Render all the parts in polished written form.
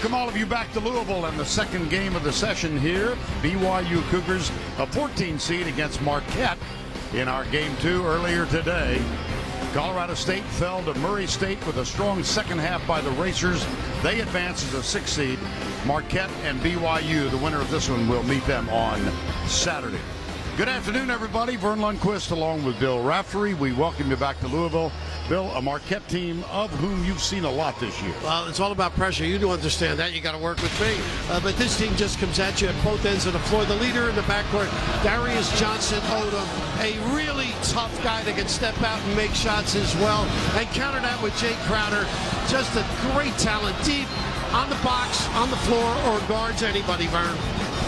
Welcome all of you back to Louisville and the second game of the session here. BYU Cougars, a 14 seed against Marquette in our game 2 earlier today. Colorado State fell to Murray State with a strong second half by the Racers. They advance as a 6 seed. Marquette and BYU, the winner of this one, will meet them on Saturday. Good afternoon, everybody. Vern Lundquist along with Bill Raftery. We welcome you back to Louisville. Bill, a Marquette team of whom you've seen a lot this year. Well, it's all about pressure. You do understand that. You got to work with me. But this team just comes at you at both ends of the floor. The leader in the backcourt, Darius Johnson-Odom, a really tough guy that can step out and make shots as well. And counter that with Jay Crowder. Just a great talent, deep, on the box, on the floor, or guards anybody, Vern.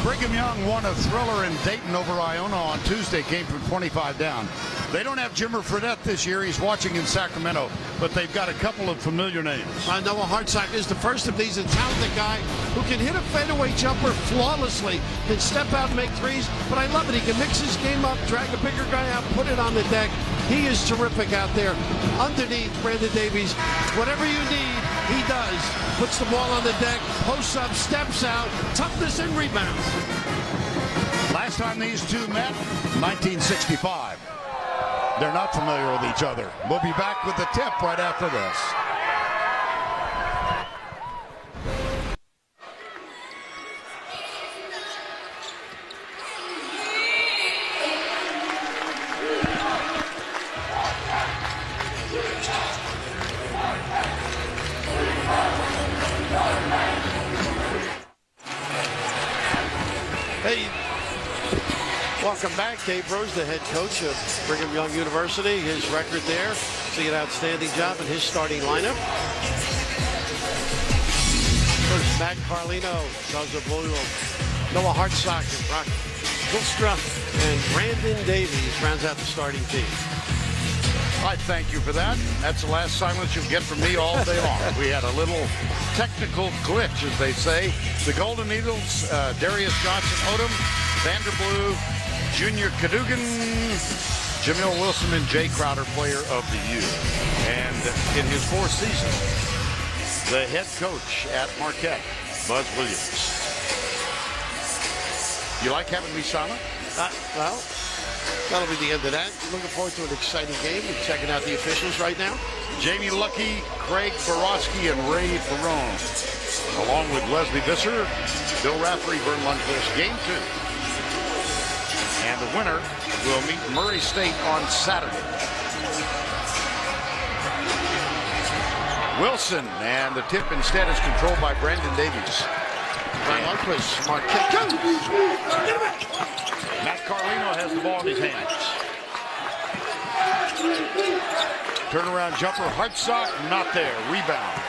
Brigham Young won a thriller in Dayton over Iona on Tuesday, came from 25 down. They don't have Jimmer Fredette this year. He's watching in Sacramento, but they've got a couple of familiar names. Noah Hartsock is the first of these, a talented guy who can hit a fadeaway jumper flawlessly, can step out and make threes, but I love it. He can mix his game up, drag a bigger guy out, put it on the deck. He is terrific out there. Underneath, Brandon Davies, whatever you need, he does. Puts the ball on the deck, posts up, steps out, toughness and rebounds. Last time these two met, 1965. They're not familiar with each other. We'll be back with the tip right after this. Hey, welcome back. Dave Rose, the head coach of Brigham Young University. His record there, seeing an outstanding job in his starting lineup. First, Matt Carlino, Charles of Louisville, Noah Hartsock, and Brock Hilstra, and Brandon Davies rounds out the starting team. I thank you for that. That's the last silence you'll get from me all day long. We had a little technical glitch, as they say. The Golden Eagles, Darius Johnson-Odom, Vanderblue, Junior Cadogan, Jamil Wilson, and Jay Crowder, player of the year. And in his 4th season, the head coach at Marquette, Buzz Williams. You like having me silent? Well, that'll be the end of that. Looking forward to an exciting game. We're checking out the officials right now. Jamie Lucky, Craig Borowski, and Ray Ferrone, along with Leslie Visser, Bill Raftery, Vern Lundquist. Game 2. And the winner will meet Murray State on Saturday. Wilson, and the tip instead is controlled by Brandon Davies. Vern Lundquist, Marquette. Matt Carlino has the ball in his hands. Turnaround jumper, Hartsock, not there. Rebound.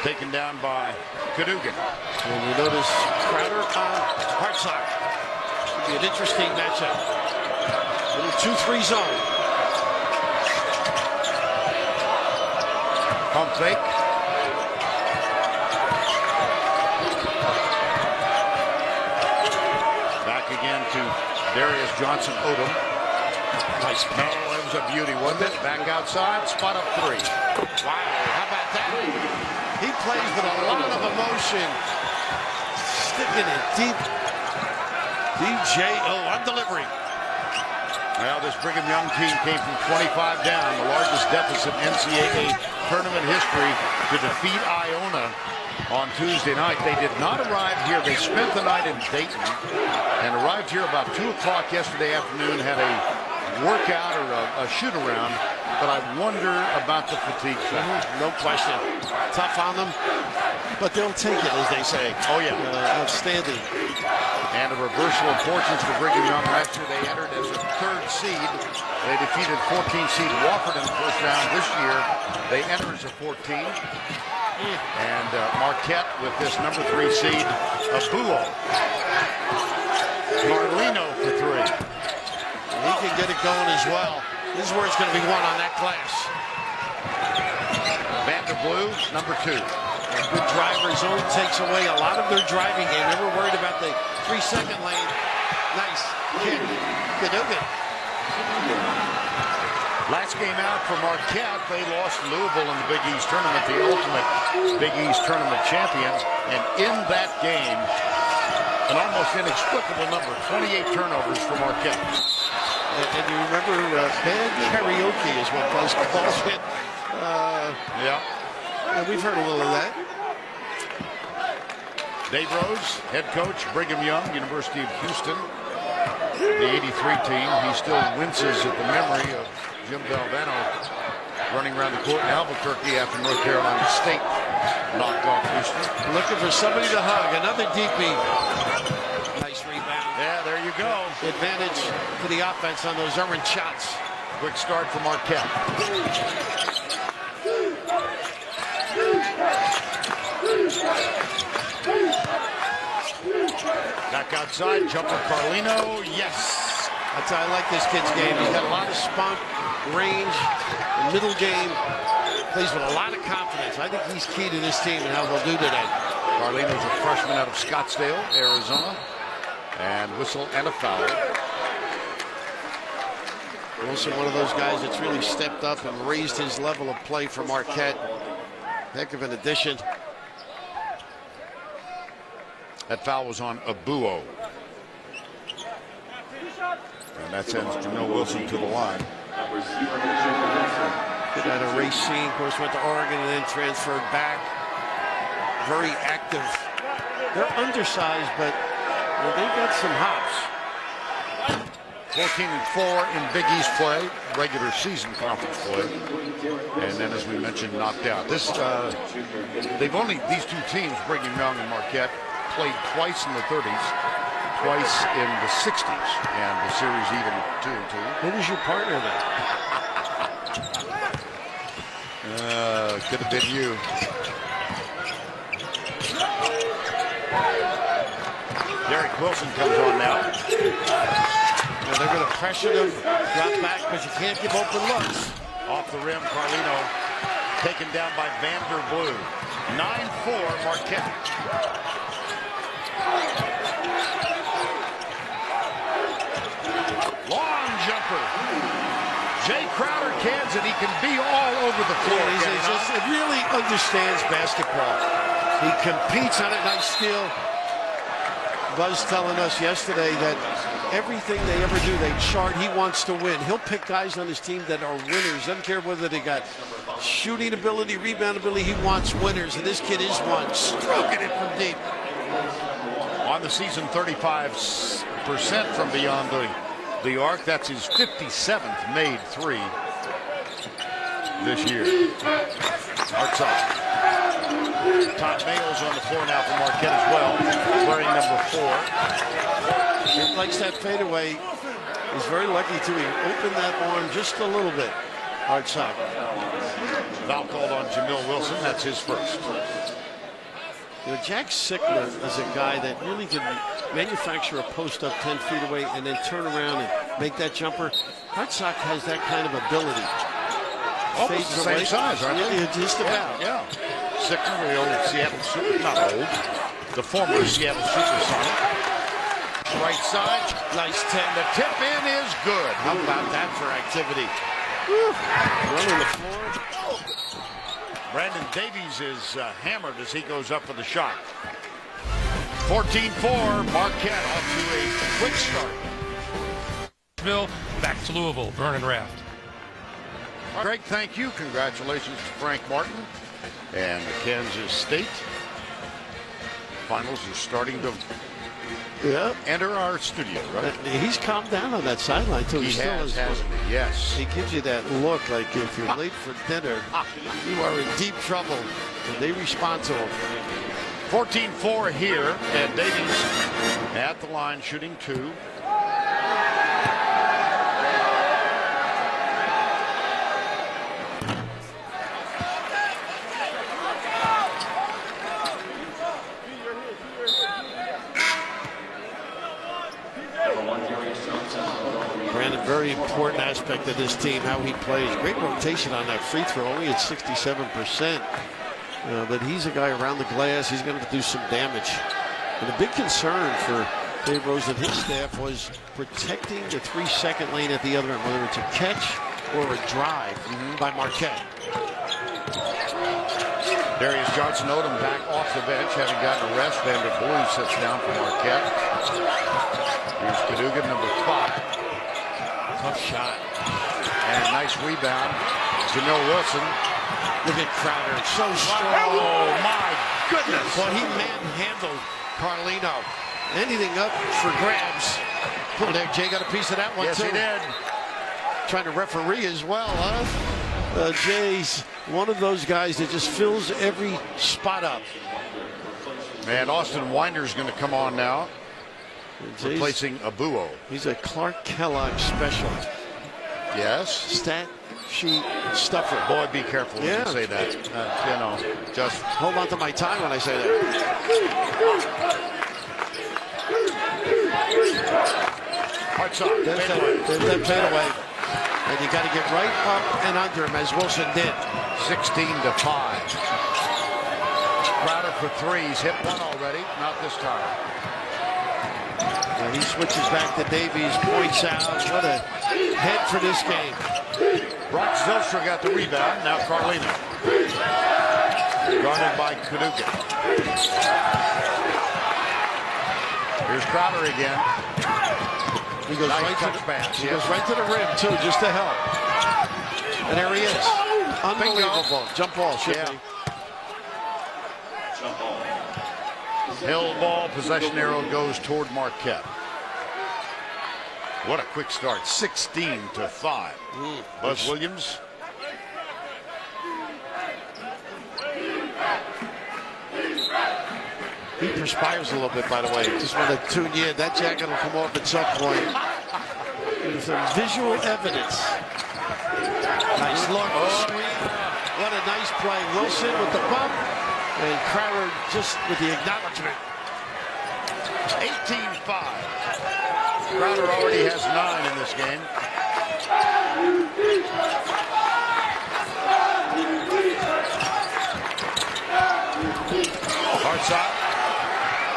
Taken down by Cadogan. And you notice Crowder on Hartsock. Should be an interesting matchup. Little 2-3 zone. Pump fake. Back again to Darius Johnson-Odom. Nice pass. Oh, it was a beauty, wasn't it? Back outside, spot up 3. Wow, how about that? He plays with a lot of emotion. Sticking it deep. DJ-O on delivery. Well, this Brigham Young team came from 25 down, the largest deficit in NCAA tournament history, to defeat Iona on Tuesday night. They did not arrive here. They spent the night in Dayton and arrived here about 2 o'clock yesterday afternoon, had a workout or a shoot-around, but I wonder about the fatigue factor. No question. Tough on them, but they'll take it, as they say. Oh, yeah. Outstanding. And a reversal of fortunes for Brigham Young. Last year they entered as a 3rd seed. They defeated 14 seed Wofford in the first round. This year they enter as a 14. And Marquette with this number 3 seed, Abuo. Carlino for 3. He can get it going as well. This is where it's going to be won on that glass. Vanderblue, number 2. A good driver zone takes away a lot of their driving game. Never worried about the 3-second lane. Nice kick. Cadogan. Last game out for Marquette, they lost Louisville in the Big East tournament, the ultimate Big East tournament champions. And in that game, an almost inexplicable number, 28 turnovers for Marquette. And you remember bad karaoke is what Buzz calls it. Yeah. And we've heard a little of that. Dave Rose, head coach, Brigham Young, University of Houston, the 83 team. He still winces at the memory of Jim Valvano running around the court in Albuquerque after North Carolina State knocked off Houston. Looking for somebody to hug. Another deepie. Nice rebound. Yeah, there you go. Advantage to the offense on those errant shots. Quick start for Marquette. Back outside, jumper Carlino, yes. That's how I like this kid's game. He's got a lot of spunk, range, middle game. Plays with a lot of confidence. I think he's key to this team and how they'll do today. Carlino's a freshman out of Scottsdale, Arizona. And whistle and a foul. Also one of those guys that's really stepped up and raised his level of play for Marquette. Heck of an addition. That foul was on Abuo. And that sends Jamil Wilson to the line. Good out of Racine, of course, went to Oregon and then transferred back. Very active. They're undersized, but they've got some hops. 14-4 in Big East play, regular season conference play, and then, as we mentioned, knocked out. These two teams, Brigham Young and Marquette, played twice in the 30s, twice in the 60s, and the series even 2-2. Who was your partner then? Could have been you. Derek Wilson comes on now. And they're going to pressure them, drop back, because you can't give open looks. Off the rim, Carlino taken down by Vanderblue. 9-4 Marquette. Long jumper. Jay Crowder cans it. He can be all over the floor. He really understands basketball. He competes on it. Nice steal. Buzz telling us yesterday that everything they ever do, they chart. He wants to win. He'll pick guys on his team that are winners. Doesn't care whether they got shooting ability, rebound ability. He wants winners, and this kid is one. Stroking it from deep. On the season, 35% from beyond the arc. That's his 57th made three this year. Outside. Todd Mayles on the floor now for Marquette as well, wearing number 4. He likes that fadeaway. He's very lucky to open that arm just a little bit. Hard side. Foul called on Jamil Wilson. That's his first. You know, Jack Sickler is a guy that really can manufacture a post up 10 feet away and then turn around and make that jumper. Hartsock has that kind of ability. Almost the same size, aren't they? Yeah, just about. Yeah. Sickler, the old Seattle Super, not old, the former Seattle Supersonic. Right side, nice 10. The tip in is good. How about that for activity? Running the floor. Brandon Davies is hammered as he goes up for the shot. 14-4, Marquette off to a quick start. Back to Louisville, Vernon Raft. Greg, thank you. Congratulations to Frank Martin and Kansas State. Finals are starting to enter our studio, right? He's calmed down on that sideline, too. He has, hasn't he? Yes. He gives you that look like if you're late for dinner, you are in deep trouble. And they respond to him. 14-4 here, and Davies at the line shooting 2. Brandon, very important aspect of this team, how he plays. Great rotation on that free throw, only at 67%. But he's a guy around the glass. He's going to do some damage. And the big concern for Dave Rose and his staff was protecting the 3-second lane at the other end, whether it's a catch or a drive by Marquette. Darius Johnson Odom back off the bench, having gotten a rest. Vander Blue sits down for Marquette. Here's Cadogan, number 5. Tough shot. And a nice rebound. Jamil Wilson. Look at Crowder, so strong. Oh, my goodness. Well, he manhandled Carlino. Anything up for grabs. Oh, there, Jay got a piece of that one, yes, too. Yes, he did. Trying to referee as well, huh? Jay's one of those guys that just fills every spot up. And Austin Winder's going to come on now, replacing Abuo. He's a Clark Kellogg special. Yes. Stat sheet stuffer. Boy, be careful when you say that. You know, just hold on to my time when I say that. Hartsock. There's that fadeaway. And you got to get right up and under him, as Wilson did. 16-5. Crowder for 3s. Hit one already. Not this time. And he switches back to Davies. Points out. What a head for this game. Brock Zylstra got the rebound. Now Carlino. Guarded by Cadogan. Here's Crowder again. He goes nice right touch to the pass. He goes right to the rim, too, just to help. And there he is. Unbelievable. Jump ball, should be. Hill ball. Possession arrow goes toward Marquette. What a quick start. 16-5. Buzz Williams. He perspires a little bit, by the way. Just want to tune you in. That jacket will come off at some point. There's some visual evidence. Nice look. What a nice play. Wilson with the bump. And Crowder just with the acknowledgement. 18-5. Crowder already has 9 in this game. Hartsock.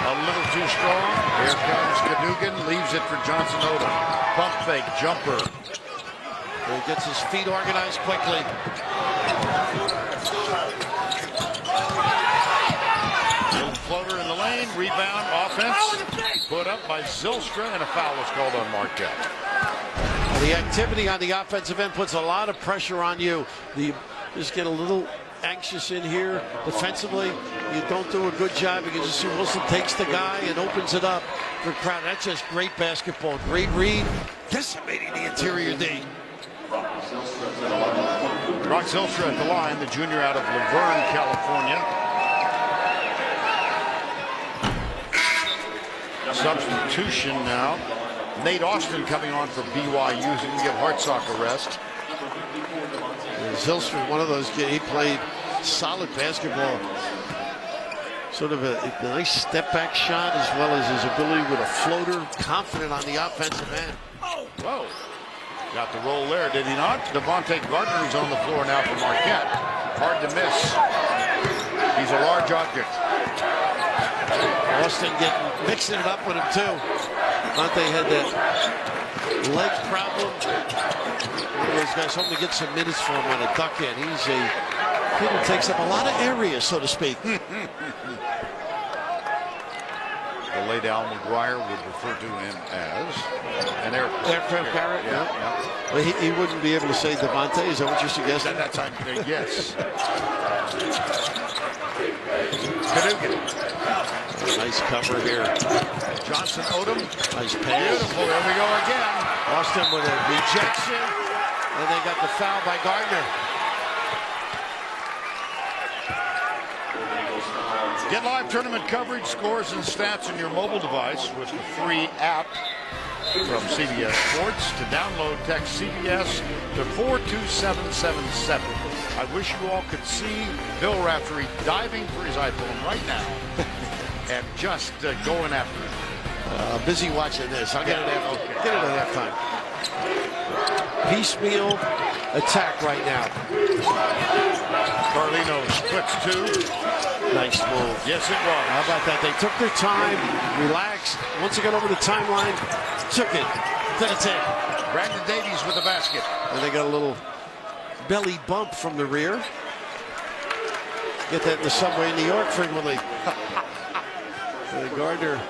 A little too strong. Here comes Cadogan. Leaves it for Johnson Odom. Pump fake. Jumper. He gets his feet organized quickly. Little floater in the lane. Rebound. Offense. Put up by Zylstra. And a foul was called on Marquette. The activity on the offensive end puts a lot of pressure on you. Just get a little anxious in here defensively. You don't do a good job. You can just see Wilson takes the guy and opens it up for Crowder. That's just great basketball. Great read. Decimating the interior D. Brock Zylstra at the line, the junior out of Laverne, California. Substitution now. Nate Austin coming on for BYU. He can give Hartsock a rest. Zylstra, one of those kids, he played solid basketball. Sort of a nice step back shot, as well as his ability with a floater, confident on the offensive end. Whoa. Got the roll there, did he not? Devontae Gardner is on the floor now for Marquette. Hard to miss. He's a large object. Austin mixing it up with him, too. Devontae had that leg problem. One of those guys hoping to get some minutes for him on a duck in. He's a kid who takes up a lot of areas, so to speak. The late Al McGuire would refer to him as an aircraft carrier. Yeah. Well, he wouldn't be able to say Devontae. Is that what you're suggesting? That's yes. Cadogan. Nice cover here. Johnson Odom. Nice pass. Beautiful. There we go again. Austin with a rejection. And they got the foul by Gardner. Get live tournament coverage, scores, and stats on your mobile device with the free app from CBS Sports. To download, text CBS to 42777. I wish you all could see Bill Raftery diving for his iPhone right now and just going after it. I'm busy watching this. I'll get it at halftime. Piecemeal attack right now. Carlino splits 2. Nice move. Yes, it was. How about that? They took their time, relaxed. Once they got over the timeline, took it to the 10. Brandon Davies with the basket. And they got a little belly bump from the rear. Get that in the subway in New York frequently. Gardner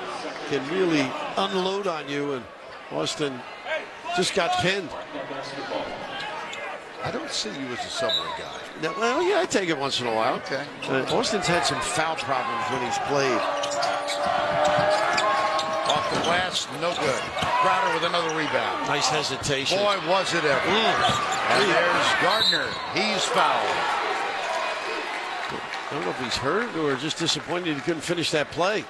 can really unload on you, and Austin just got pinned. I don't see you as a subway guy. No, well, yeah, I take it once in a while. Okay. Austin's had some foul problems when he's played. Off the glass, no good. Crowder with another rebound. Nice hesitation. Boy, was it ever. And there's Gardner. He's fouled. I don't know if he's hurt or just disappointed he couldn't finish that play.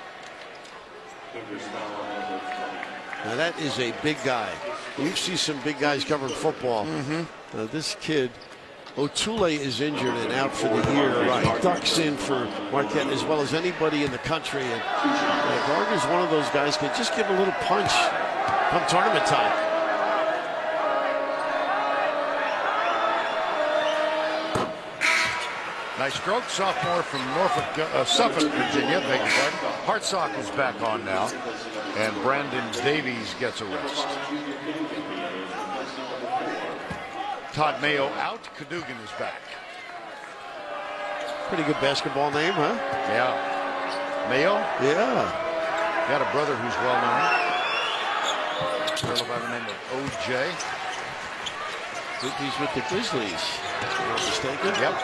Now that is a big guy. You see some big guys covering football. This kid, O'Toole, is injured and out for the year. He ducks in for Marquette as well as anybody in the country. And Gardner's one of those guys can just give a little punch come tournament time. Nice stroke, sophomore from Suffolk, Virginia. Beg your pardon. Hartsock is back on now, and Brandon Davies gets a rest. Todd Mayo out. Cadogan is back. Pretty good basketball name, huh? Yeah. Mayo? Yeah. Got a brother who's well known. Fellow by the name of OJ. I think he's with the Grizzlies, if I'm not mistaken. Yep.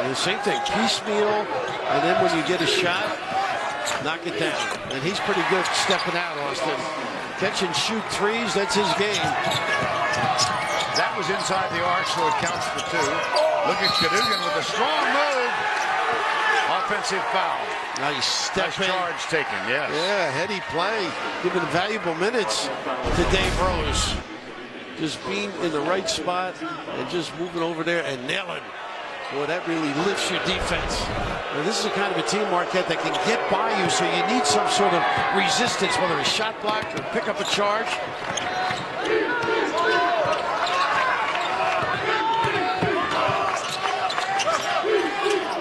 And the same thing, piecemeal, and then when you get a shot, knock it down. And he's pretty good stepping out, Austin. Catch and shoot threes, that's his game. That was inside the arc, so it counts for two. Look at Cadogan with a strong move. Offensive foul. Nice step in. Charge taken, yes. Yeah, heady play. Giving valuable minutes to Dave Rose. Just being in the right spot and just moving over there and nailing. Boy, that really lifts your defense. Now, this is the kind of a team, Marquette, that can get by you, so you need some sort of resistance, whether it's shot block or pick up a charge.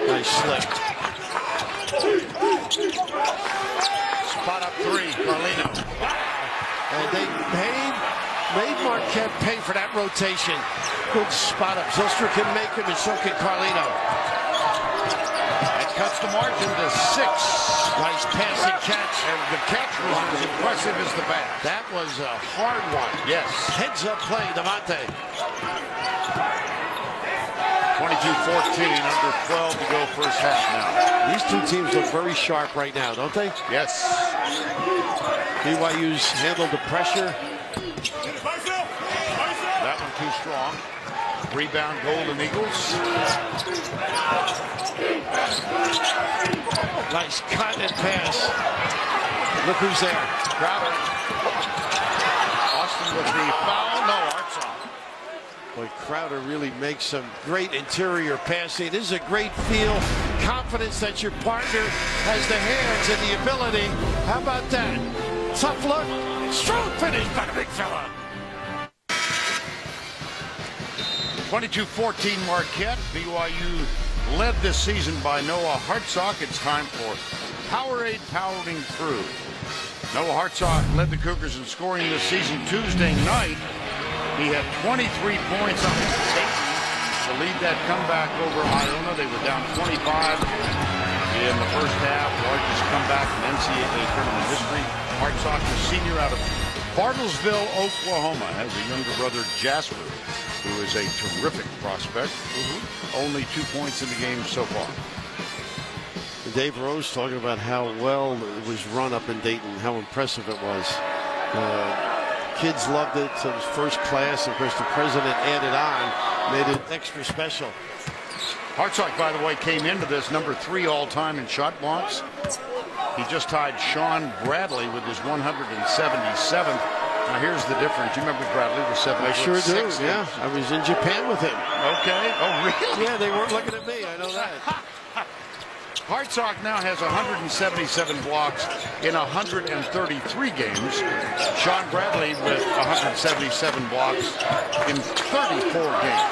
Nice slip. Spot up three, Carlino. And they made Marquette pay for that rotation. Good spot up. Zylstra can make him, and so can Carlino. That cuts the margin to 6. Nice passing catch. And the catch was as impressive as the pass. That was a hard one. Yes. Heads up play, Devontae. 22-14, under 12 to go first half now. These two teams look very sharp right now, don't they? Yes. BYU's handled the pressure. That one too strong. Rebound, Golden Eagles. Nice cut and pass. Look who's there. Crowder. Austin with the foul. No, Hartsock. Boy, Crowder really makes some great interior passing. This is a great feel. Confidence that your partner has the hands and the ability. How about that? Tough look. Strong finish by the big fella. 22-14 Marquette. BYU led this season by Noah Hartsock. It's time for Powerade powering through. Noah Hartsock led the Cougars in scoring this season Tuesday night. He had 23 points on Dayton to lead that comeback over Iona. They were down 25 in the first half. Largest comeback in NCAA tournament history. Hartsock, the senior out of Bartlesville, Oklahoma, has a younger brother, Jasper, who is a terrific prospect. Only 2 points in the game so far. Dave Rose talking about how well it was run up in Dayton, how impressive it was. Kids loved it. So it was first class. Of course, the president added on, made it extra special. Hartsock, by the way, came into this number 3 all-time in shot blocks. He just tied Sean Bradley with his 177th. Now here's the difference. You remember Bradley was 7'6"? I sure do. Yeah, I was in Japan with him. Okay. Oh, really? Yeah, they weren't looking at me. I know that. Hartsock now has 177 blocks in 133 games. Sean Bradley with 177 blocks in 34 games.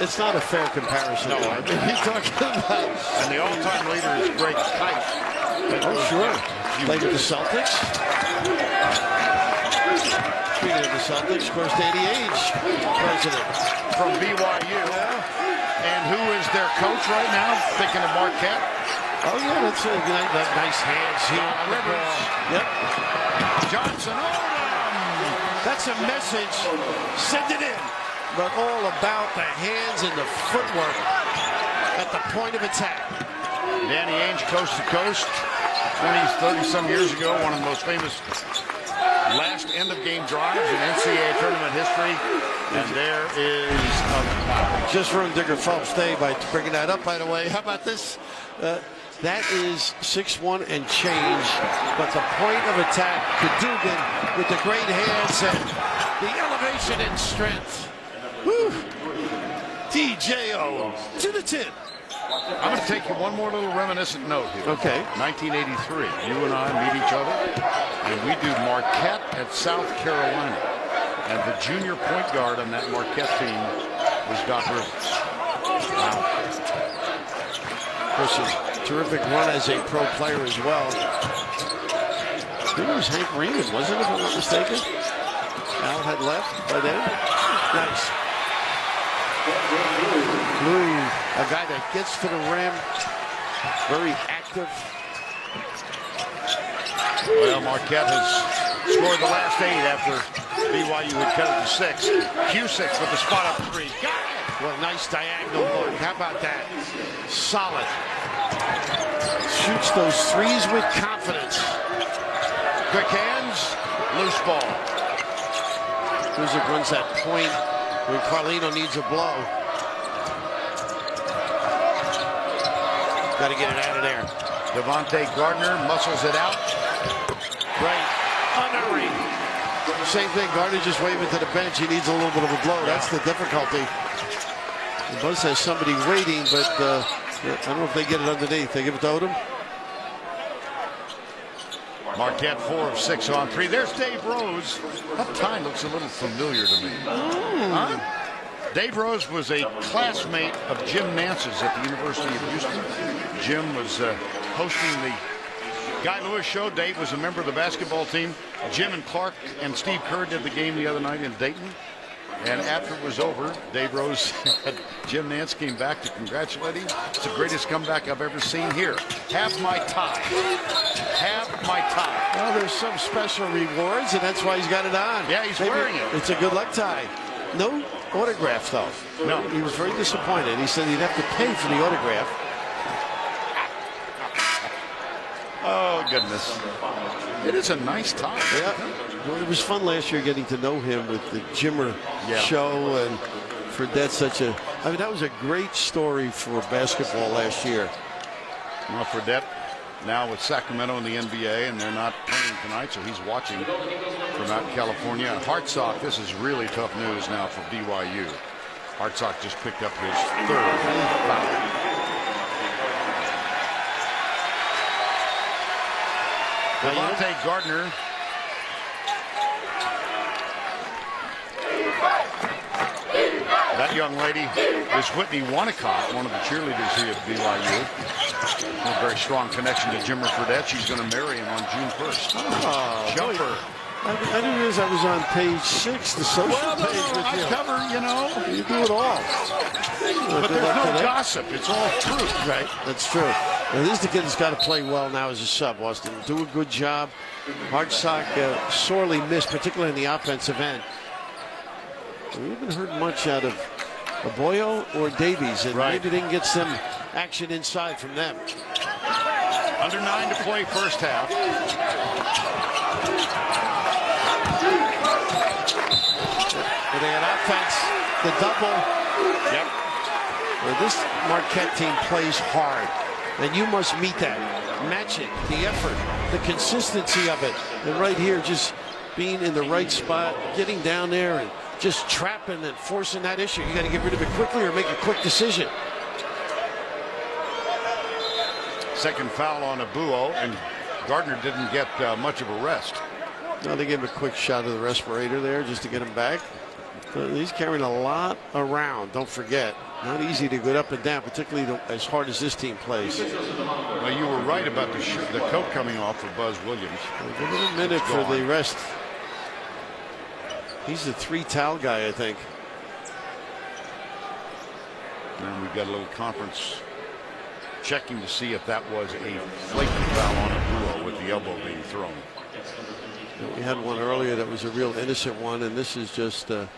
It's not a fair comparison. No, I mean, he's talking about. And the all-time leader is Greg Kite. Oh, sure. Played with the Celtics. Speaking of the Celtics, of course, Danny Ainge, president. From BYU. And who is their coach right now? Thinking of Marquette. Oh, yeah, that's nice hands here on the ball. Yep. Johnson, that's a message. Send it in. But all about the hands and the footwork at the point of attack. Danny Ainge, coast to coast, 30-some years ago, one of the most famous last end-of-game drives in NCAA tournament history. And there is just ruined Digger Phelps' day by bringing that up, by the way. How about this? That is 6'1" and change, but the point of attack, Cadogan with the great hands and the elevation and strength. Woo! DJO to the 10. I'm going to take you one more little reminiscent note here. Okay. 1983, you and I meet each other, and we do Marquette at South Carolina. And the junior point guard on that Marquette team was Doc Rivers. Wow. Of course, a terrific run as a pro player as well. I think it was Hank Raymond, wasn't it, if I'm not mistaken? Al had left by then. Nice. Blue, a guy that gets to the rim, very active. Well, Marquette has scored the last 8 after BYU had cut it to 6. Q6 with the spot up 3. Got it! Well, nice diagonal look. How about that? Solid. Shoots those threes with confidence. Quick hands, loose ball. Music runs that point when Carlino needs a blow. Got to get it out of there. Devontae Gardner muscles it out. Right. Unerring. Same thing. Gardner just waving to the bench. He needs a little bit of a blow. That's the difficulty. The Buzz has somebody waiting, but I don't know if they get it underneath. They give it to Odom. Marquette 4 of 6 on 3. There's Dave Rose. That tie looks a little familiar to me. Huh? Dave Rose was a classmate of Jim Nance's at the University of Houston. Jim was hosting the Guy Lewis show. Dave was a member of the basketball team. Jim and Clark and Steve Kerr did the game the other night in Dayton. And after it was over, Dave Rose had Jim Nance came back to congratulate him. It's the greatest comeback I've ever seen. Here, have my tie. Have my tie. Well, there's some special rewards, and that's why he's got it on. Yeah, he's wearing it. It's a good luck tie. No autograph, though. No. He was very disappointed. He said he'd have to pay for the autograph. Oh, goodness. It is a nice tie. Yeah. Well, it was fun last year getting to know him with the Jimmer show, and Fredette's such a... I mean, that was a great story for basketball last year. Well, Fredette now with Sacramento in the NBA, and they're not playing tonight, so he's watching from out in California. Hartsock, this is really tough news now for BYU. Hartsock just picked up his 3rd foul. Devontae Gardner. That young lady is Whitney Wanacott, one of the cheerleaders here at BYU. A very strong connection to Jimmer Fredette. She's going to marry him on June 1st. Oh, Jumper. I didn't realize I was on page 6, the social page with I you. cover, you know. You do it all. But there's no gossip. It's all truth. Right, that's true. At least the kid has got to play well now as a sub, Austin. Do a good job. Hartsock sorely missed, particularly in the offensive end. We haven't heard much out of Aboyo or Davies, and maybe they can get some action inside from them. Under 9 to play first half. But they had offense, the double. Yep. Well, this Marquette team plays hard, and you must meet that. Match it, the effort, the consistency of it. And right here, just being in the right spot, getting down there and just trapping and forcing that issue. You got to get rid of it quickly or make a quick decision. Second foul on Abuo, and Gardner didn't get much of a rest. No, they gave him a quick shot of the respirator there just to get him back. But he's carrying a lot around, don't forget. Not easy to get up and down, particularly as hard as this team plays. Well, you were right about the coat coming off for Buzz Williams. Give it a minute for the rest. He's the 3 towel guy, I think. And we've got a little conference checking to see if that was a flagrant foul on Abuo with the elbow being thrown. We had one earlier that was a real innocent one, and this is just. It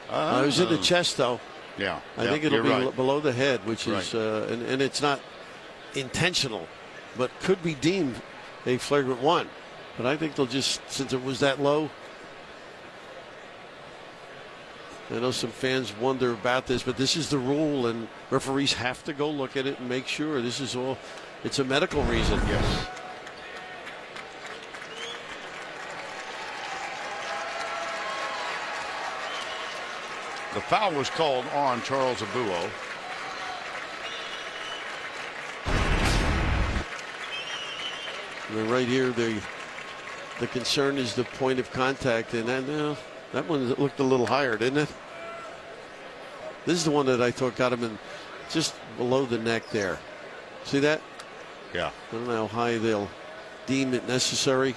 was in the chest, though. Yeah, I think it'll be right. below the head, which is, Right. and it's not intentional, but could be deemed a flagrant one. But I think they'll just, since it was that low. I know some fans wonder about this, but this is the rule, and referees have to go look at it and make sure this is all. It's a medical reason. Yes. The foul was called on Charles Abuo. And right here, the concern is the point of contact, and then that one looked a little higher, didn't it? This is the one that I thought got him in just below the neck there. See that? Yeah. I don't know how high they'll deem it necessary.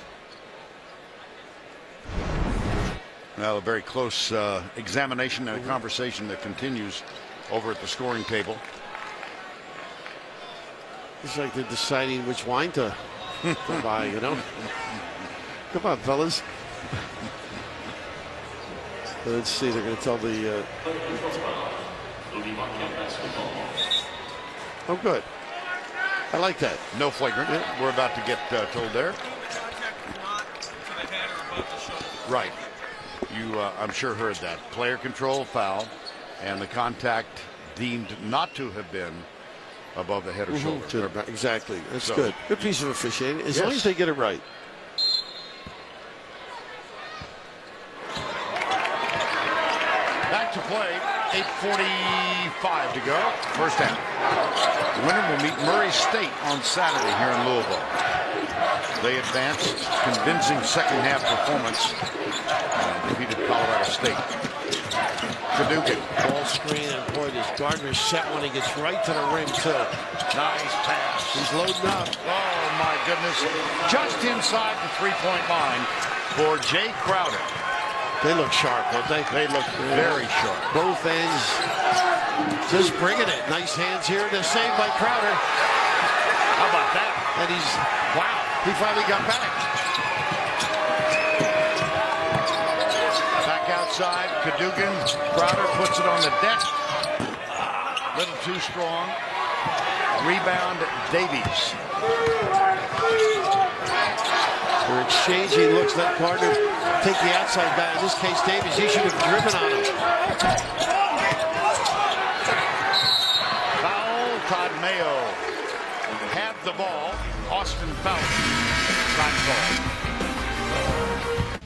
Now a very close examination and a conversation that continues over at the scoring table. It's like they're deciding which wine to buy, you know? Come on, fellas. Let's see, they're going to tell the... Oh, good. I like that. No flagrant. Yeah. We're about to get told there. Right. You, I'm sure, heard that. Player control foul, and the contact deemed not to have been above the head or shoulder. Exactly. That's So, good. Good piece of officiating, as Yes. long as they get it right. Back to play. 8:45 to go. First half. The winner will meet Murray State on Saturday here in Louisville. They advanced, convincing second half performance, and defeated Colorado State. Caducan. Ball screen, and boy, this Gardner set when he gets right to the rim, too. Nice pass. He's loading up. Oh my goodness. Just inside the three-point line for Jay Crowder. They look sharp, don't they? They look very sharp. Both ends just bringing it. Nice hands here. The save by Crowder. How about that? And wow, he finally got back. Back outside, Cadugan. Crowder puts it on the deck. Little too strong. Rebound, Davies. They're exchanging looks. Let Gardner take the outside back. In this case, Davies, he should have driven on him. Foul, Todd Mayo had the ball. Austin Fouts. Shot ball.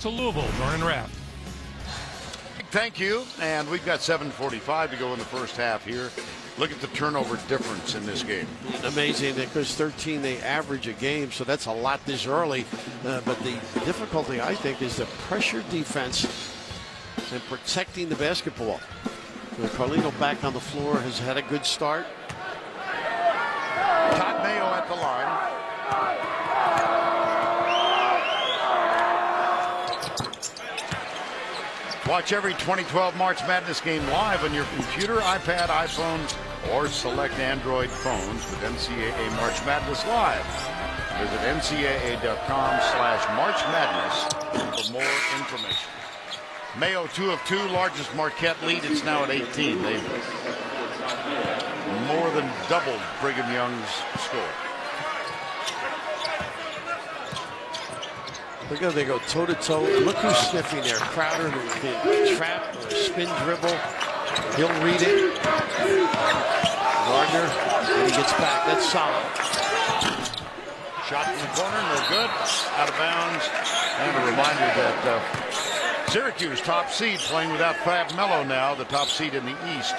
To Louisville, Norman Rapp. Thank you. And we've got 7:45 to go in the first half here. Look at the turnover difference in this game. Amazing, because 13 they average a game, so that's a lot this early. But the difficulty, I think, is the pressure defense and protecting the basketball. Carlino back on the floor has had a good start. Todd Mayo at the line. Watch every 2012 March Madness game live on your computer, iPad, iPhone, or select Android phones with NCAA March Madness Live. Visit ncaa.com/March Madness for more information. Mayo 2 of 2, largest Marquette lead. It's now at 18. They've more than doubled Brigham Young's score. Look how they go toe-to-toe. Look who's sniffing there. Crowder, the trap, or spin dribble. He'll read it. Gardner, and he gets back. That's solid. Shot in the corner, no good. Out of bounds. And a reminder that Syracuse, top seed, playing without Fab Melo now, the top seed in the East,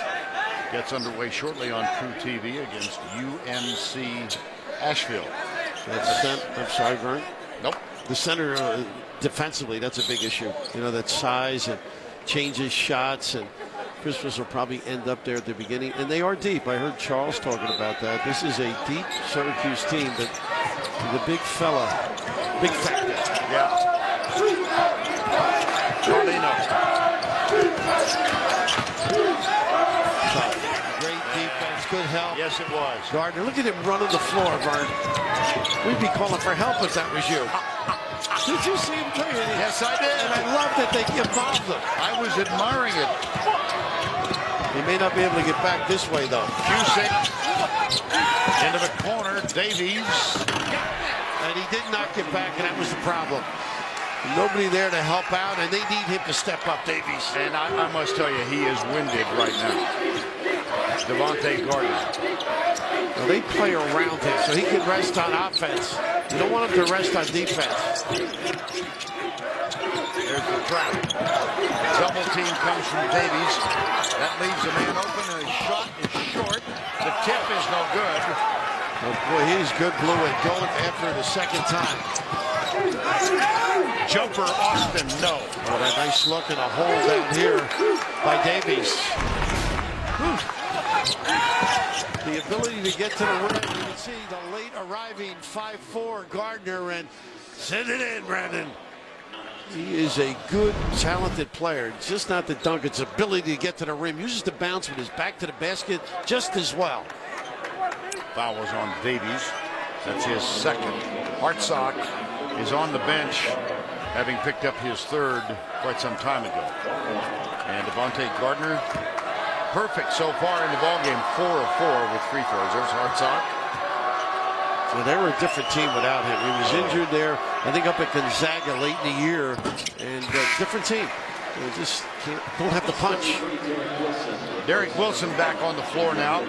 gets underway shortly on True TV against UNC Asheville. I'm sorry, Vern. Nope. The center defensively, that's a big issue. You know, that size and changes shots, and Christmas will probably end up there at the beginning. And they are deep. I heard Charles talking about that. This is a deep Syracuse team, but the big fella, big factor. Yeah. Carlino tough. Great defense, good help. Yes, it was. Gardner, look at him running the floor, Vern. We'd be calling for help if that was you. Did you see him play it? Yes, I did. And I love that they involved him. I was admiring it. He may not be able to get back this way, though. Cusick into the corner. Davies. And he did not get back, and that was the problem. Nobody there to help out, and they need him to step up, Davies. And I must tell you, he is winded right now. Devontae Gardner. Well, they play around him, so he can rest on offense. You don't want him to rest on defense. There's the trap. Double team comes from Davies. That leaves a man open, and his shot is short. The tip is no good. Oh, boy, he's good blue and going after the second time. Jumper Austin, no. What a nice look and a hole down here by Davies. The ability to get to the rim. You can see the late arriving 5'4" Gardner, and send it in, Brandon. He is a good, talented player. It's just not the dunk. It's ability to get to the rim. Uses the bounce with his back to the basket just as well. Foul was on Davies. That's his second. Hartsock is on the bench, having picked up his third quite some time ago. And Devontae Gardner, perfect so far in the ballgame, 4 of 4 with free throws. There's Hartsock. Well, they were a different team without him. He was injured there, I think, up at Gonzaga late in the year, and different team. They just don't have the punch. Derek Wilson back on the floor now,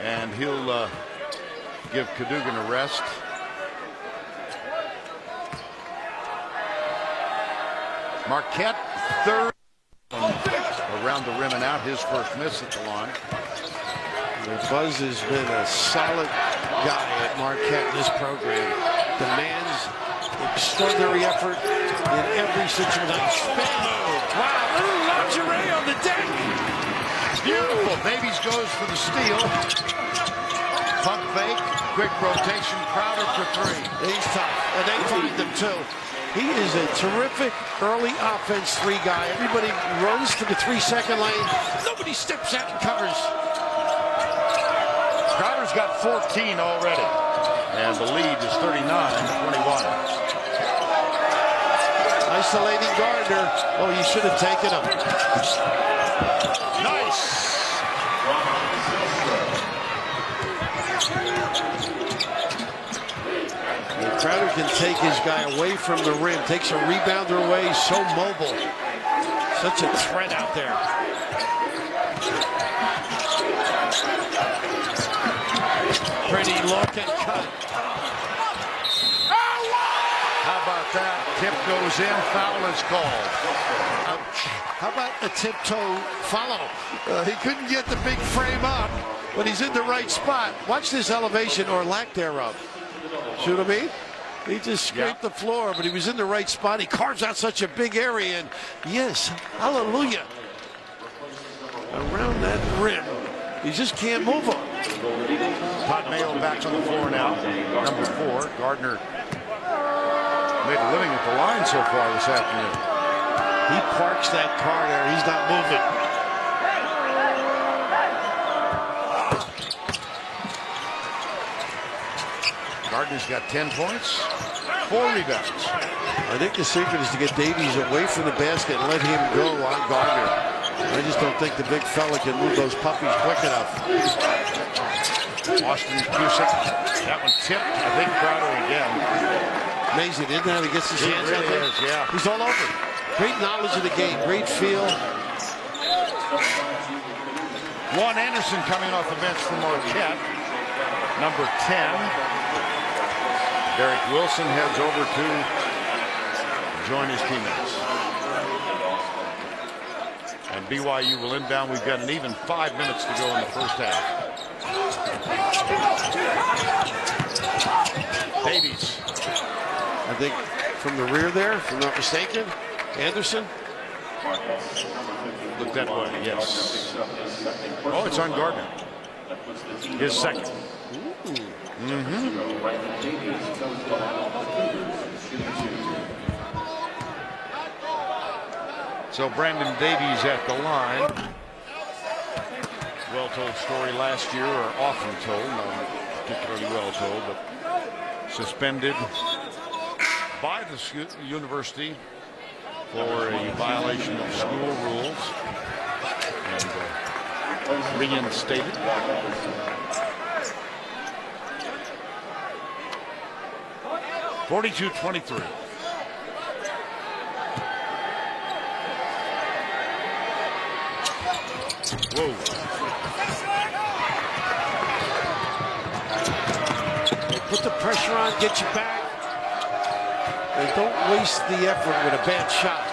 and he'll give Cadogan a rest. Marquette, third around the rim and out. His first miss at the line. Buzz has been a solid guy at Marquette in this program. Demands extraordinary effort in every situation. Wow, little lingerie on the deck. Beautiful. Davies goes for the steal. Pump fake. Quick rotation. Crowder for three. He's tough. And they find him too. He is a terrific early offense three guy. Everybody runs to the 3-second lane. Nobody steps out and covers. Crowder's got 14 already. And the lead is 39-21. Isolating Gardner. Oh, you should have taken him. Nice. Crowder can take his guy away from the rim. Takes a rebounder away. So mobile. Such a threat out there. Pretty look and cut. How about that? Tip goes in. Foul is called. Ouch. How about a tiptoe follow? He couldn't get the big frame up, but he's in the right spot. Watch this elevation or lack thereof. See what I mean? He just scraped the floor, but he was in the right spot. He carves out such a big area, and yes, hallelujah. Around that rim, he just can't move him. Todd Mayo back on the floor now. Number 4, Gardner made a living at the line so far this afternoon. He parks that car there. He's not moving. Gardner's got 10 points, 4 rebounds. I think the secret is to get Davies away from the basket and let him go on Gardner. I just don't think the big fella can move those puppies quick enough. Austin Cusick, that one tipped. I think Crowder again. Amazing, isn't that? He gets his hands out there. Yeah. He's all over. Great knowledge of the game, great feel. Juan Anderson coming off the bench for Marquette. Number 10. Derek Wilson heads over to join his teammates. And BYU will inbound. We've got an even 5 minutes to go in the first half. Davies. I think from the rear there, if I'm not mistaken, Anderson. Look that way, yes. Oh, it's on Gardner. His second. So Brandon Davies at the line. well-told story last year, or often told, not particularly well told, but suspended by the university for a violation of school rules and reinstated. (42-23). Whoa. They put the pressure on, get you back. And don't waste the effort with a bad shot.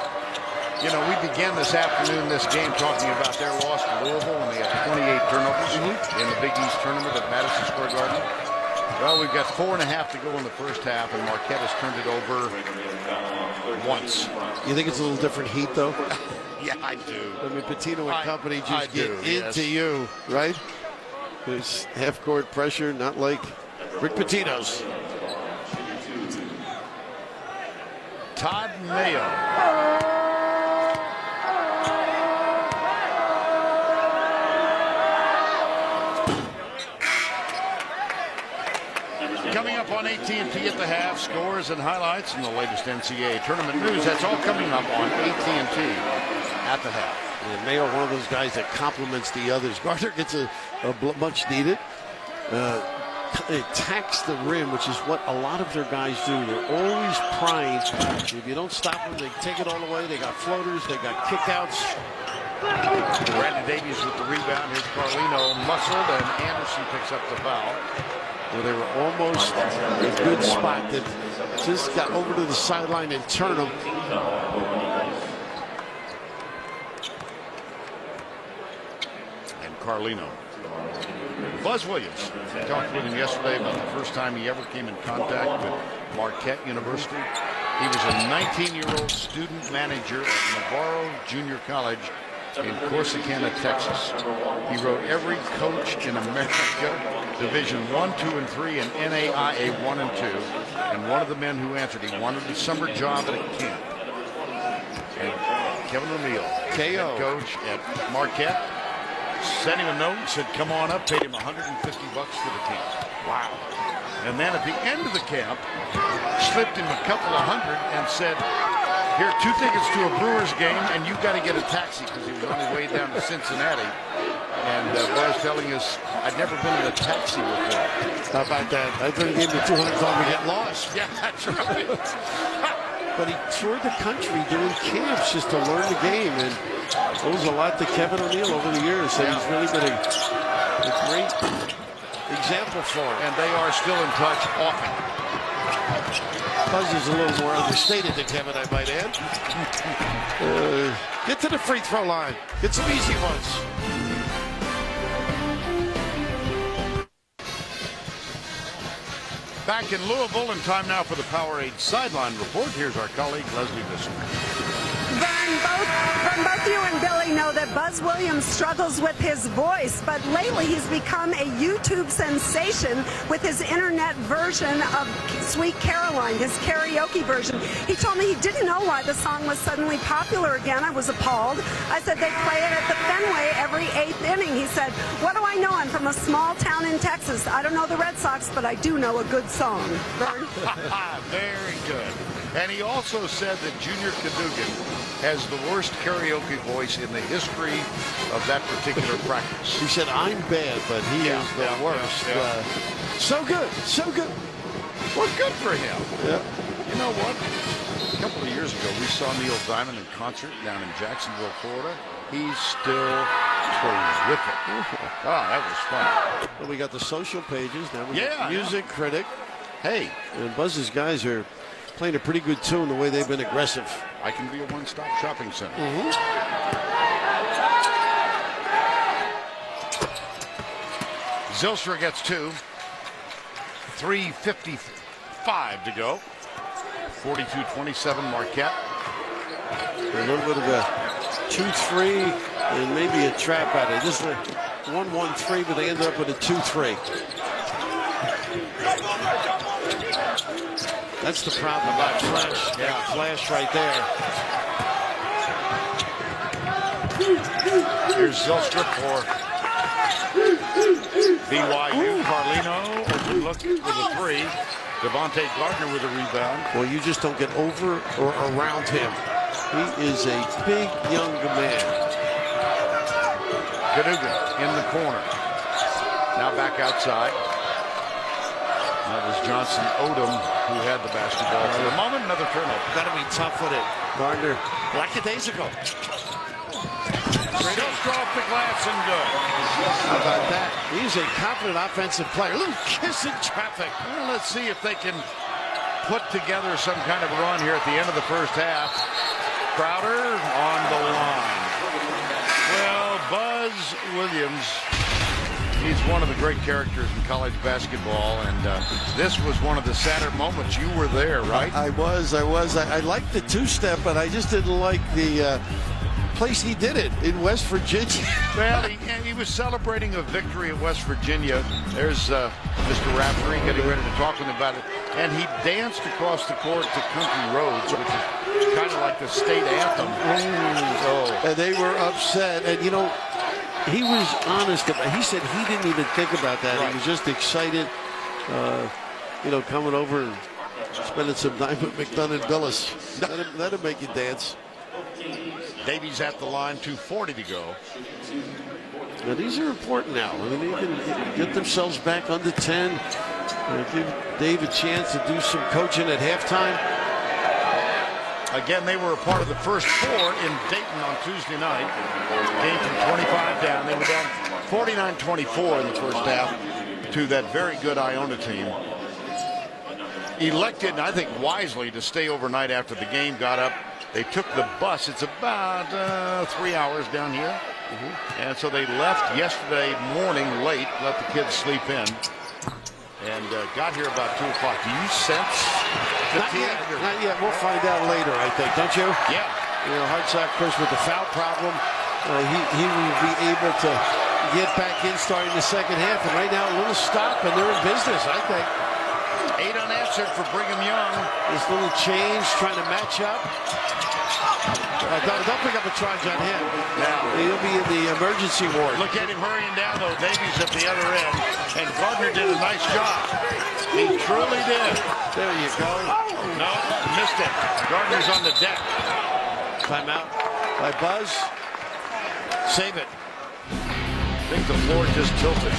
You know, we began this afternoon, this game, talking about their loss to Louisville when they had 28 turnovers in the Big East tournament at Madison Square Garden. Well, we've got 4.5 to go in the first half, and Marquette has turned it over once. You think it's a little different heat, though? Yeah, I do. I mean, Pitino and company just get yes. into you, right? There's half-court pressure, not like Rick Pitino's. Todd Mayo. Coming up on AT&T at the half, scores and highlights and the latest NCAA tournament news. That's all coming up on AT&T at the half. And Mayo, one of those guys that complements the others. Gardner gets a much needed. Attacks the rim, which is what a lot of their guys do. They're always prying. If you don't stop them, they take it all away. They got floaters. They got kickouts. Brandon Davies with the rebound. Here's Carlino muscled, and Anderson picks up the foul. Well, they were almost a good spot that just got over to the sideline and turned them. And Carlino. Buzz Williams. I talked with him yesterday about the first time he ever came in contact with Marquette University. He was a 19-year-old student manager at Navarro Junior College in Corsicana, Texas. He wrote every coach in America, Division I, II, and III, and NAIA 1 and 2. And one of the men who answered, he wanted a summer job at a camp. And Kevin O'Neill, head coach at Marquette, sent him a note and said, come on up, paid him $150 for the camp. Wow. And then at the end of the camp, slipped him a couple of hundred and said, here, 2 tickets to a Brewers game, and you've got to get a taxi, because he was on his way down to Cincinnati. And Buzz telling us, I'd never been in a taxi before. How about that? I thought he gave him the $200 to get lost. Yeah, that's right. But he toured the country doing camps just to learn the game, and owes a lot to Kevin O'Neill over the years. So he's really been a great example for him. And they are still in touch often. Buzz is a little more understated than Kevin, I might add. Get to the free throw line. Get some easy ones. Back in Louisville, and time now for the Powerade Sideline Report. Here's our colleague, Leslie Visser. Both you and Billy know that Buzz Williams struggles with his voice, but lately he's become a YouTube sensation with his internet version of Sweet Caroline, his karaoke version. He told me he didn't know why the song was suddenly popular again. I was appalled. I said they play it at the Fenway every 8th inning. He said, what do I know? I'm from a small town in Texas. I don't know the Red Sox, but I do know a good song. Very good. And he also said that Junior Cadogan has the worst karaoke voice in the history of that particular practice. He said, I'm bad, but he is the worst. So good, so good. Well, good for him. Yeah. You know what? A couple of years ago, we saw Neil Diamond in concert down in Jacksonville, Florida. He's still terrific. Oh, that was fun. Well, we got the social pages. Now we got Music Critic. Hey. And Buzz's guys are playing a pretty good tune the way they've been aggressive. I can be a one-stop shopping center. Zylstra gets 2. 3:55 to go. 42-27 Marquette. A little bit of a 2-3 and maybe a trap at it. This is a 1-1-3, but they ended up with a 2-3. That's the problem about Flash. Yeah, Flash right there. Here's Zylstra for BYU, Carlino, open look with a three. Devontae Gardner with a rebound. Well, you just don't get over or around him. He is a big young man. Cadogan in the corner. Now back outside. That was Johnson Odom who had the basketball for the moment. Another turnover. Got to be tough with it. Gardner, lackadaisical. Just off the glass and good. How about that? He's a confident offensive player. A little kiss in traffic. Well, let's see if they can put together some kind of run here at the end of the first half. Crowder on the line. Well, Buzz Williams, he's one of the great characters in college basketball, and this was one of the sadder moments. You were there, right? I was. I liked the two-step, but I just didn't like the place he did it in West Virginia. Well, he was celebrating a victory at West Virginia. There's Mr. Raftery getting ready to talk with him about it. And he danced across the court to Country Roads, which is kind of like the state anthem. And they were upset. And, you know, he was honest about it. He said he didn't even think about that. Right. He was just excited, you know, coming over and spending some time with McDonough and Billis. Let him make you dance. Davies at the line, 2:40 to go. Now, these are important now. I mean, they can get themselves back under 10. Give Dave a chance to do some coaching at halftime. Again, they were a part of the first four in Dayton on Tuesday night. Game from 25 down. They were down 49-24 in the first half to that very good Iona team. Elected, I think wisely, to stay overnight after the game. Got up. They took the bus. It's about 3 hours down here. And so they left yesterday morning late, let the kids sleep in, and got here about 2 o'clock. Do you sense fatigue? Not yet. We'll find out later, I think, don't you? Yeah. You know, Hartsock, of course, with the foul problem, he will be able to get back in starting the second half. And right now, a little stop, and they're in business, I think. 8 unanswered for Brigham Young. This little change, trying to match up. Don't pick up a charge on him. Now he'll be in the emergency ward. Look at him hurrying down, though. Davies at the other end. And Gardner did a nice job. He truly did. There you go. No, missed it. Gardner's on the deck. Timeout by Buzz. Save it. I think the floor just tilted.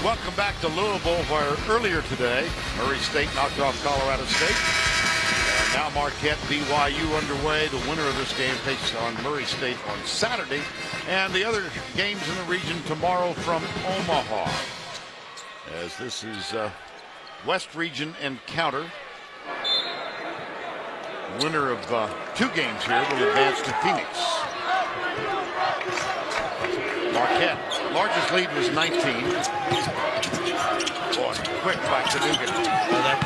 Welcome back to Louisville, where earlier today, Murray State knocked off Colorado State. And now Marquette, BYU underway. The winner of this game takes on Murray State on Saturday. And the other games in the region tomorrow from Omaha. As this is West Region encounter. Winner of 2 games here will advance to Phoenix. Marquette, largest lead was 19. Boy, quick by Cadogan. And that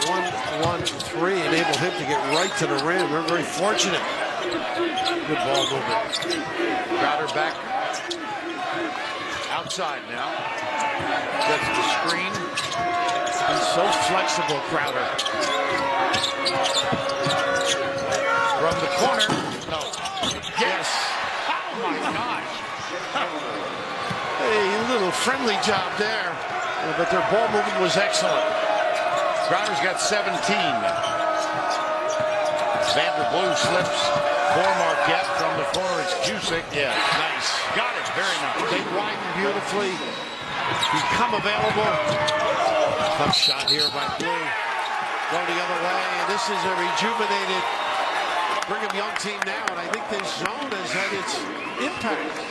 1-1-3 enabled him to get right to the rim. We're very fortunate. Good ball movement. Crowder back outside now. Gets the screen. He's so flexible, Crowder. From the corner. No. Yes. Oh my gosh. A little friendly job there, but their ball movement was excellent. Crowder's got 17. Vanderblue slips for Marquette from the corner. It's Jusic. Yeah, nice. Got it. Very nice. They widen beautifully. Become available. Tough shot here by Blue. Going the other way, and this is a rejuvenated Brigham Young team now, and I think this zone has had its impact.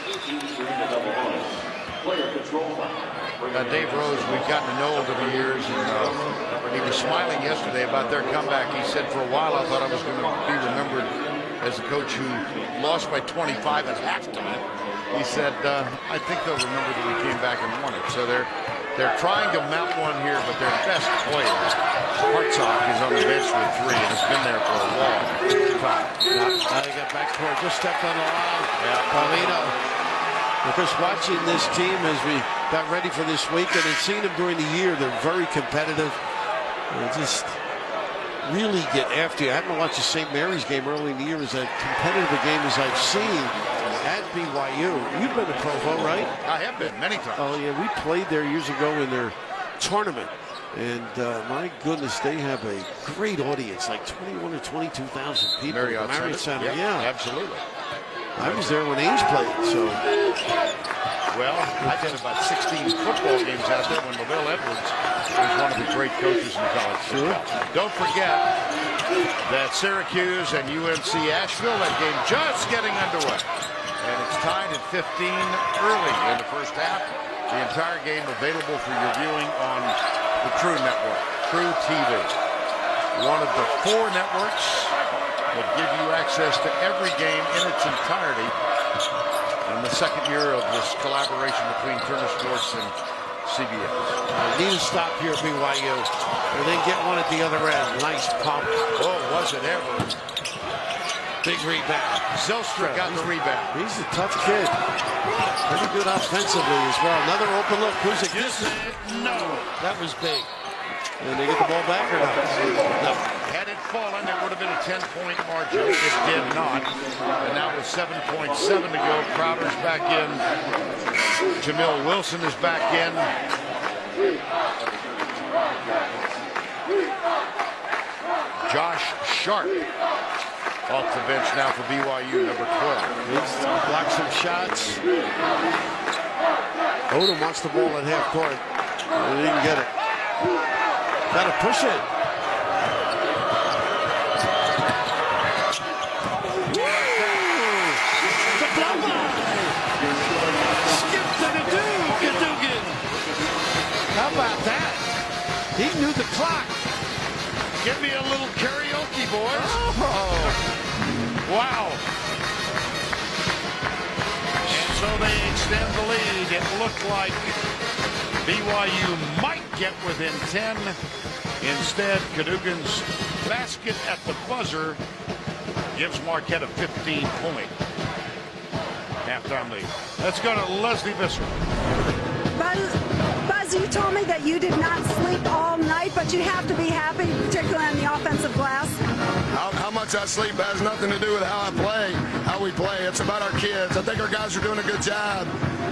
Dave Rose, we've gotten to know over the years, and he was smiling yesterday about their comeback. He said, for a while I thought I was going to be remembered as a coach who lost by 25 at halftime. He said, I think they'll remember that we came back and won it. So they're trying to mount one here, but their best player, Hartsock, is on the bench with 3 and has been there for a long time. Now they got back court, just stepped on the line. Yeah. Paulino. Because watching this team as we got ready for this weekend and seeing them during the year, they're very competitive. They just really get after you. I haven't watched the St. Mary's game early in the year as competitive a game as I've seen at BYU. You've been to Provo, right? I have been many times. Oh, yeah. We played there years ago in their tournament. And my goodness, they have a great audience, like 21 or 22,000 people. Marriott Center. Yep, Yeah, absolutely. I was there when Ames played, so. Well, I did about 16 football games out there when LaVelle Edwards was one of the great coaches in college football. Don't forget that Syracuse and UNC Asheville, that game just getting underway. And it's tied at 15 early in the first half. The entire game available for your viewing on the True Network, True TV. One of the 4 networks that give you access to every game in its entirety. In the second year of this collaboration between Turner Sports and CBS. Need to stop here at BYU, and then get one at the other end. Nice pump. Oh, was it ever. Big rebound. Zylstra got the rebound. He's a tough kid. Pretty good offensively as well. Another open look. Who's it? No. That was big. And they get the ball back or not? No. Had it fallen, it would have been a 10-point margin. It did not. And now with 7.7 to go, Crowder's back in. Jamil Wilson is back in. Josh Sharp off the bench now for BYU, number 12. He's blocked some shots. Odom wants the ball at half court. He didn't get it. Got to push it. The blow by. Skip to the Cadogan. How about that? He knew the clock. Give me a little karaoke, boys. Oh. Wow. And so they extend the lead. It looked like BYU might get within 10. Instead, Cadogan's basket at the buzzer gives Marquette a 15-point halftime lead. Let's go to Leslie Visser. Buzz, you told me that you did not sleep all night, but you have to be happy, particularly on the offensive glass. How much I sleep has nothing to do with how I play, how we play. It's about our kids. I think our guys are doing a good job.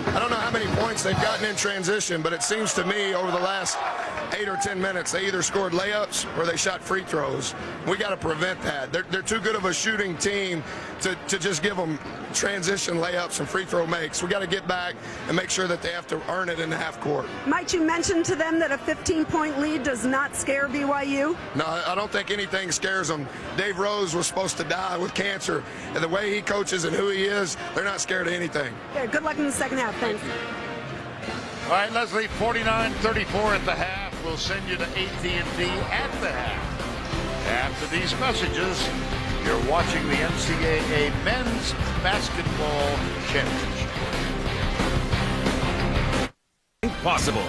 I don't know how many points they've gotten in transition, but it seems to me over the last 8 or 10 minutes, they either scored layups or they shot free throws. We got to prevent that. They're too good of a shooting team to just give them transition layups and free throw makes. We got to get back and make sure that they have to earn it in the half court. Might you mention to them that a 15-point lead does not scare BYU? No, I don't think anything scares them. Dave Rose was supposed to die with cancer, and the way he coaches and who he is, they're not scared of anything. Yeah, good luck in the second half. Thanks. All right, Leslie, 49-34 at the half. We'll send you to AT&T at the half. After these messages, you're watching the NCAA Men's Basketball Championship. Possible.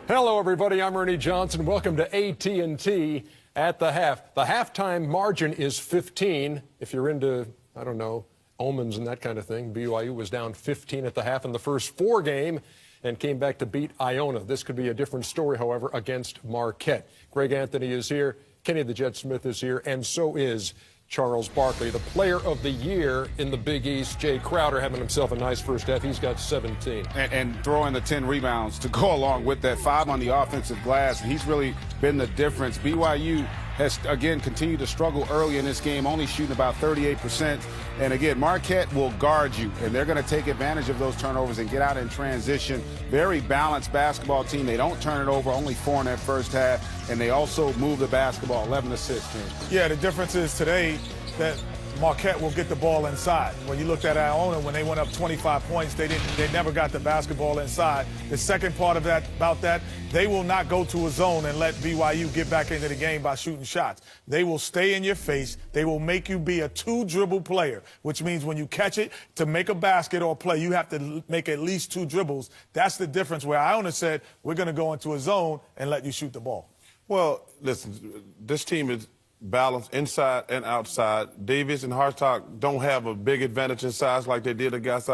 Hello, everybody. I'm Ernie Johnson. Welcome to AT&T at the half. The halftime margin is 15. If you're into, I don't know, omens and that kind of thing, BYU was down 15 at the half in the first 4 games and came back to beat Iona. This could be a different story, however, against Marquette. Greg Anthony is here. Kenny the Jet Smith is here, and so is Charles Barkley. The player of the year in the Big East, Jay Crowder, having himself a nice first half. He's got 17. And throwing the 10 rebounds to go along with that, 5 on the offensive glass. He's really been the difference. BYU has, again, continued to struggle early in this game, only shooting about 38%. And, again, Marquette will guard you, and they're going to take advantage of those turnovers and get out in transition. Very balanced basketball team. They don't turn it over, only 4 in that first half, and they also move the basketball 11-6. Yeah, the difference is today that Marquette will get the ball inside. When you looked at Iona, when they went up 25 points, they never got the basketball inside. The second part of that, they will not go to a zone and let BYU get back into the game by shooting shots. They will stay in your face. They will make you be a 2-dribble player, which means when you catch it, to make a basket or play, you have to make at least 2 dribbles. That's the difference where Iona said, we're going to go into a zone and let you shoot the ball. Well, listen, this team is balance inside and outside. Davis and Hartsock don't have a big advantage in size like they did against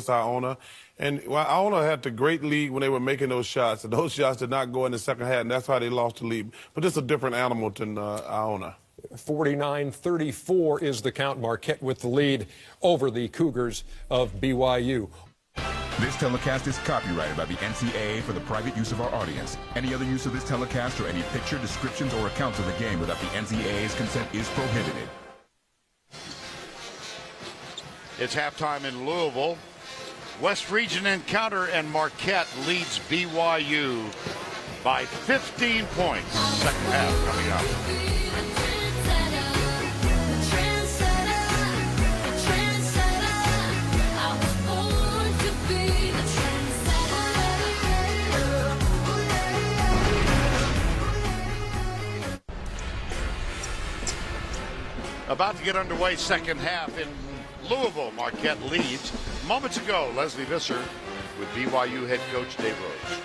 Iona. And Iona had the great lead when they were making those shots. And those shots did not go in the second half, and that's how they lost the lead. But it's a different animal than Iona. 49-34 is the count. Marquette with the lead over the Cougars of BYU. This telecast is copyrighted by the NCAA for the private use of our audience. Any other use of this telecast or any picture, descriptions, or accounts of the game without the NCAA's consent is prohibited. It's halftime in Louisville. West Region encounter, and Marquette leads BYU by 15 points. Second half coming up. About to get underway, second half in Louisville. Marquette leads. Moments ago, Leslie Visser with BYU head coach Dave Rose.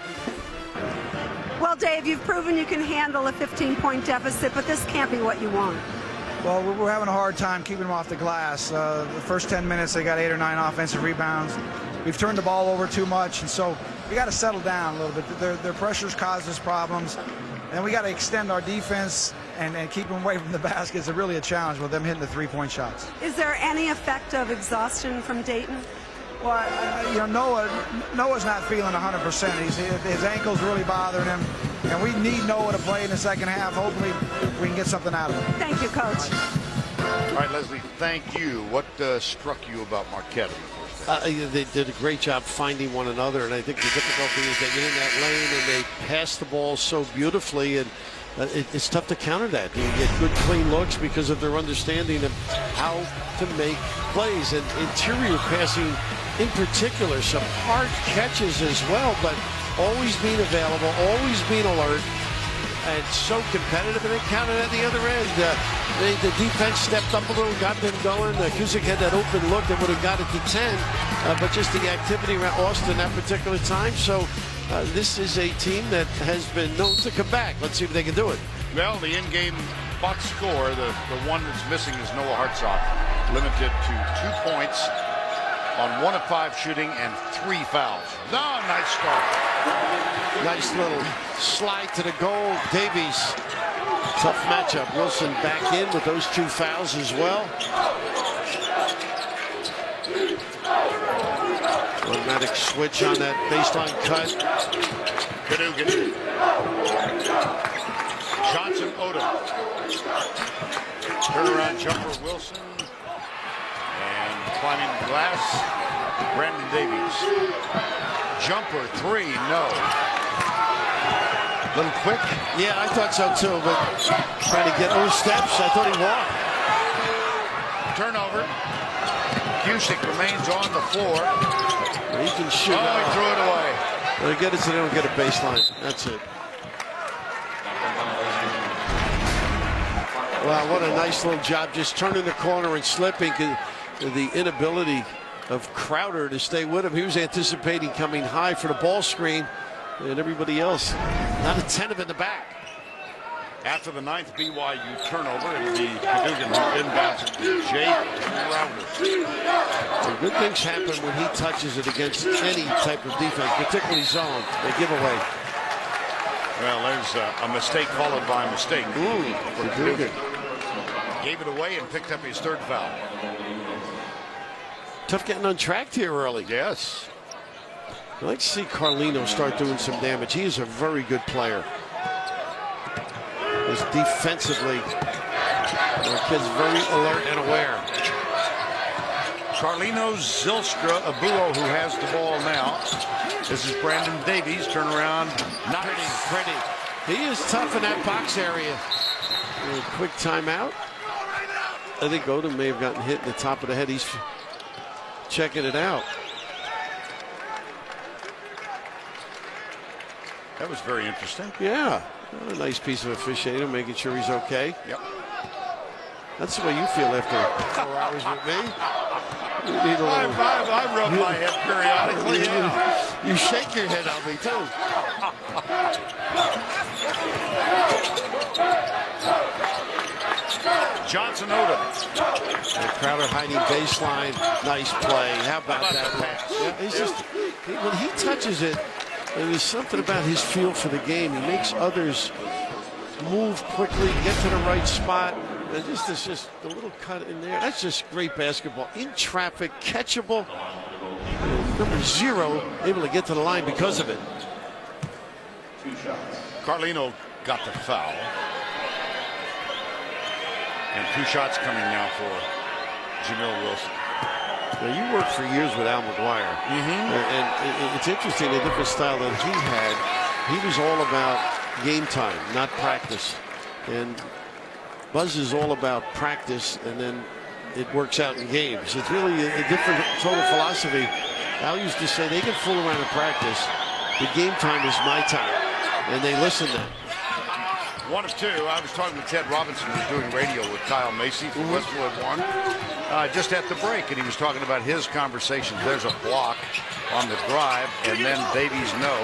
Well, Dave, you've proven you can handle a 15-point deficit, but this can't be what you want. Well, we're having a hard time keeping them off the glass. The first 10 minutes, they got 8 or 9 offensive rebounds. We've turned the ball over too much, and so we got to settle down a little bit. Their pressures cause us problems, and we got to extend our defense and keep them away from the basket. It's really a challenge with them hitting the three-point shots. Is there any effect of exhaustion from Dayton? Well, Noah's not feeling 100%. His ankle's really bothering him, and we need Noah to play in the second half. Hopefully, we can get something out of him. Thank you, Coach. All right, Leslie, thank you. What struck you about Marquette in the first half? They did a great job finding one another, and I think the difficulty is they get in that lane and they pass the ball so beautifully, and it's tough to counter that. You get good, clean looks because of their understanding of how to make plays, and interior passing in particular, some hard catches as well, but always being available, always being alert, and so competitive, and they counted at the other end. The defense stepped up a little, got them going. Cusick had that open look that would have got it to 10, but just the activity around Austin that particular time. So this is a team that has been known to come back. Let's see if they can do it. Well, the in-game box score, the one that's missing is Noah Hartsock, limited to 2 points on 1 of 5 shooting and 3 fouls. No, nice start. Nice little slide to the goal. Davies, tough matchup. Wilson back in with those 2 fouls as well. Automatic switch on that baseline cut. Good. Johnson Odom. Turnaround jumper Wilson. And climbing the glass, Brandon Davies. Jumper 3, no. Little quick. Yeah, I thought so too, but trying to get those steps, I thought he walked. Turnover. Cusick remains on the floor. He can shoot. Oh, he threw it away. They get it so they don't get a baseline. That's it. Wow, what a nice little job, just turning the corner and slipping. The inability of Crowder to stay with him. He was anticipating coming high for the ball screen, and everybody else not attentive in the back. After the 9th BYU turnover, it'll be Cadogan who inbounds it to Jake Crowder. So good things happen when he touches it against any type of defense, particularly zone. They give away. Well, there's a mistake followed by a mistake. For Cadogan. Gave it away and picked up his 3rd foul. Tough getting untracked here early. Yes. I'd like to see Carlino start doing some damage. He is a very good player. Just defensively, the kid's very alert and aware. Carlino, Zylstra, Abuo, who has the ball now. This is Brandon Davies. Turn around. Not Pretty. He is tough in that box area. A quick timeout. I think Odom may have gotten hit in the top of the head. He's checking it out. That was very interesting. Yeah. A nice piece of officiating, making sure he's okay. Yep. That's the way you feel after 4 hours with me. You need a little... I rub my head periodically. You shake your head on me, too. Johnson Odom. And Crowder hiding baseline. Nice play. How about that pass? Yeah, he's just, when he touches it, there's something about his feel for the game. He makes others move quickly, get to the right spot. And this is just a little cut in there. That's just great basketball. In traffic, catchable. Number 0 able to get to the line because of it. Carlino got the foul. And 2 shots coming now for Jamil Wilson. Now, you worked for years with Al McGuire. And it's interesting, the different style that he had. He was all about game time, not practice. And Buzz is all about practice, and then it works out in games. It's really a different total philosophy. Al used to say they can fool around in practice. The game time is my time. And they listen to that. 1 of 2. I was talking to Ted Robinson, who was doing radio with Kyle Macy from Westwood 1, just at the break, and he was talking about his conversations. There's a block on the drive, and then Davies no.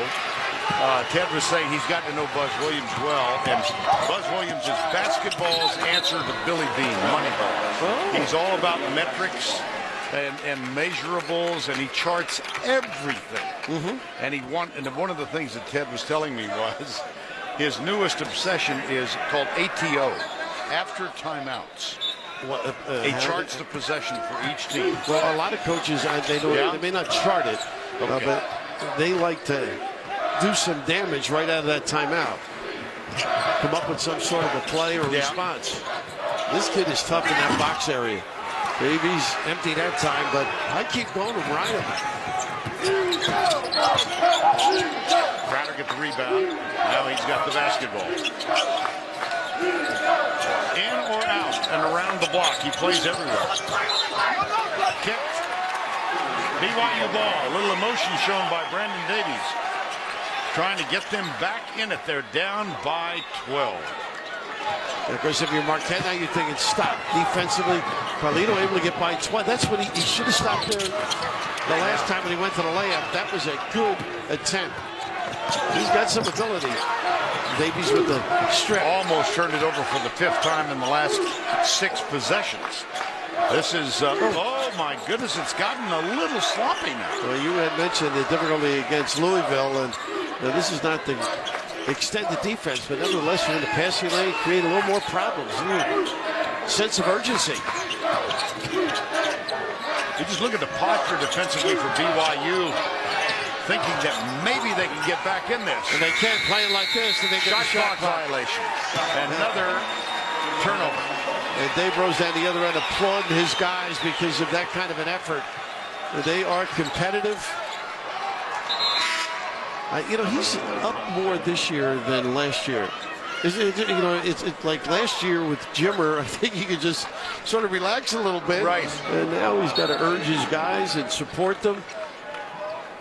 Ted was saying he's got to know Buzz Williams well, and Buzz Williams is basketball's answer to Billy Bean, Moneyball. He's all about metrics and measurables, and he charts everything. And one of the things that Ted was telling me was his newest obsession is called ATO, after timeouts. He charts the possession for each team. Well, a lot of coaches, they may not chart it, but they like to do some damage right out of that timeout. Come up with some sort of a play or response. This kid is tough in that box area. Davies empty that time, but I keep going with Ryan. Crowder get the rebound. Now he's got the basketball. In or out and around the block. He plays everywhere. Kicked. BYU ball. A little emotion shown by Brandon Davies. Trying to get them back in it. They're down by 12. And of course, if you're Marquette now, you're thinking stop defensively. Carlino able to get by 12. That's what he should have stopped there the last time when he went to the layup. That was a good attempt. He's got some ability. Davies with the strip. Almost turned it over for the 5th time in the last 6 possessions. This is, oh my goodness, it's gotten a little sloppy now. Well, you had mentioned the difficulty against Louisville, and this is not the extended defense, but nevertheless, you're in the passing lane, create a little more problems. Sense of urgency. You just look at the posture defensively for BYU, thinking that maybe they can get back in this. And they can't play it like this, and they get shot clock violation. Another turnover. And Dave Rose down the other end applauding his guys because of that kind of an effort. They are competitive. He's up more this year than last year. It's like last year with Jimmer. I think he could just sort of relax a little bit. Right. And now he's got to urge his guys and support them.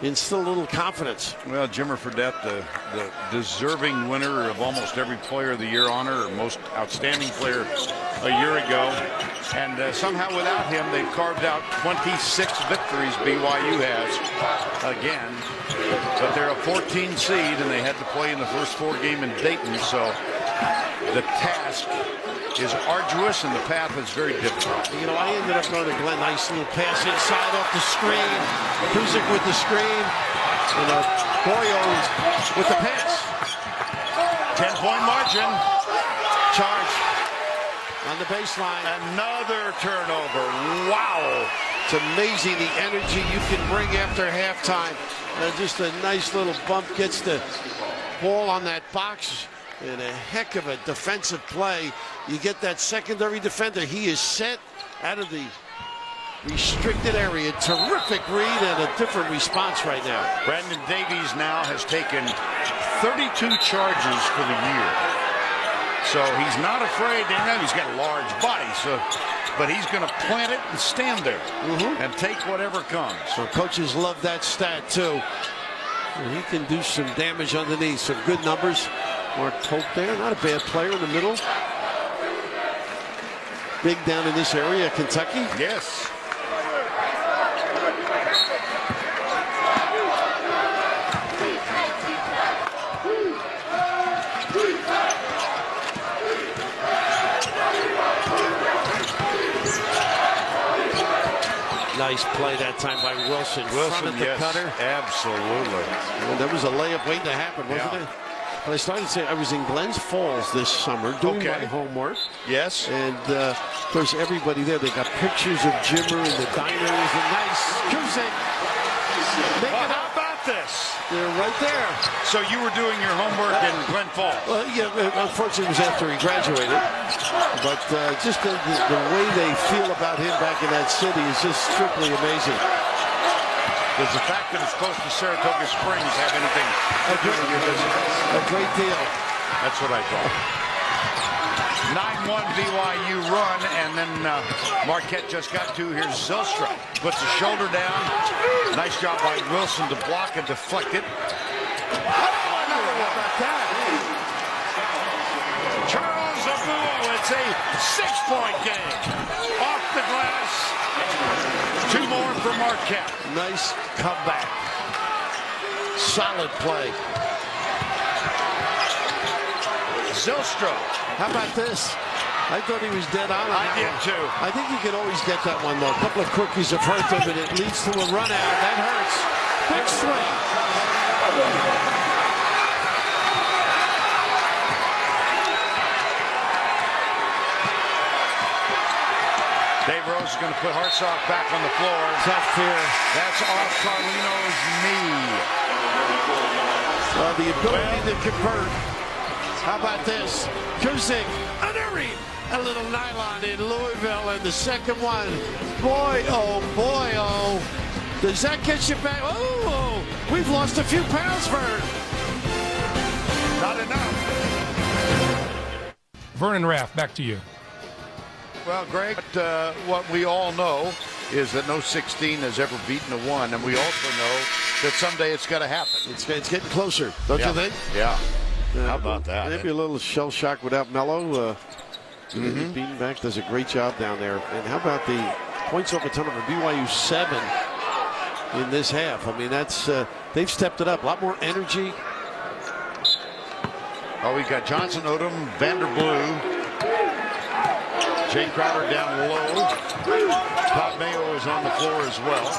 Instill a little confidence. Well, Jimmer Fredette, the deserving winner of almost every Player of the Year honor, or most outstanding player a year ago. And somehow without him, they've carved out 26 victories BYU has again. But they're a 14 seed, and they had to play in the first 4 game in Dayton. So the task is arduous, and the path is very difficult. I ended up going to Glenn. Nice little pass inside off the screen. Kuzik with the screen. And Boyo with the pass. 10-point margin. Charge on the baseline. Another turnover. Wow. It's amazing the energy you can bring after halftime. Just a nice little bump, gets the ball on that box. And a heck of a defensive play. You get that secondary defender. He is set out of the restricted area. Terrific read and a different response right now. Brandon Davies now has taken 32 charges for the year. So he's not afraid. He's got a large body, but he's going to plant it and stand there and take whatever comes. So coaches love that stat too. And he can do some damage underneath. Some good numbers. Mark Pope there, not a bad player in the middle. Big down in this area, Kentucky. Yes. Nice play that time by Wilson. Front at the cutter. Absolutely. Well, that was a layup waiting to happen, wasn't it? But I started to say I was in Glens Falls this summer doing my homework. Yes. And, of course, everybody there, they got pictures of Jimmer and the diners. And nice. Kuzik. How about this? They're right there. So you were doing your homework in Glen Falls? Well, yeah, unfortunately, it was after he graduated. But just the way they feel about him back in that city is just strictly amazing. Does the fact that it's close to Saratoga Springs have anything to do with your visit? A great deal. That's what I thought. 9-1 BYU run, and then Marquette just got two. Here's Zylstra. Puts the shoulder down. Nice job by Wilson to block and deflect it. Another one. How about that? Charles Abuo, it's a 6-point game. Off the glass. Two more for Marquette. Nice comeback. Solid play. Zylstra. How about this? I thought he was dead on. I did too. I think you can always get that one though. A couple of quickies have hurt them, and it leads to a run out. That hurts. Big swing. Dave Rose is going to put Hartsock back on the floor. Tough here. That's off Carlino's knee. The ability to convert. How about this? Kuzik, a little nylon in Louisville, and the second one. Boy, oh. Does that get you back? Oh, we've lost a few pounds, Vern. Not enough. Vernon Raff, back to you. Well, Greg, what we all know is that no 16 has ever beaten a 1, and we also know that someday it's got to happen. It's getting closer, don't you think? Yeah. How about that? Maybe a little shell shock without Mello. Beatenback does a great job down there. And how about the points over turnover? BYU 7 in this half. I mean, that's they've stepped it up. A lot more energy. Oh, we got Johnson, Odom, Vanderblue. Jay Crowder down low. Todd Mayo is on the floor as well.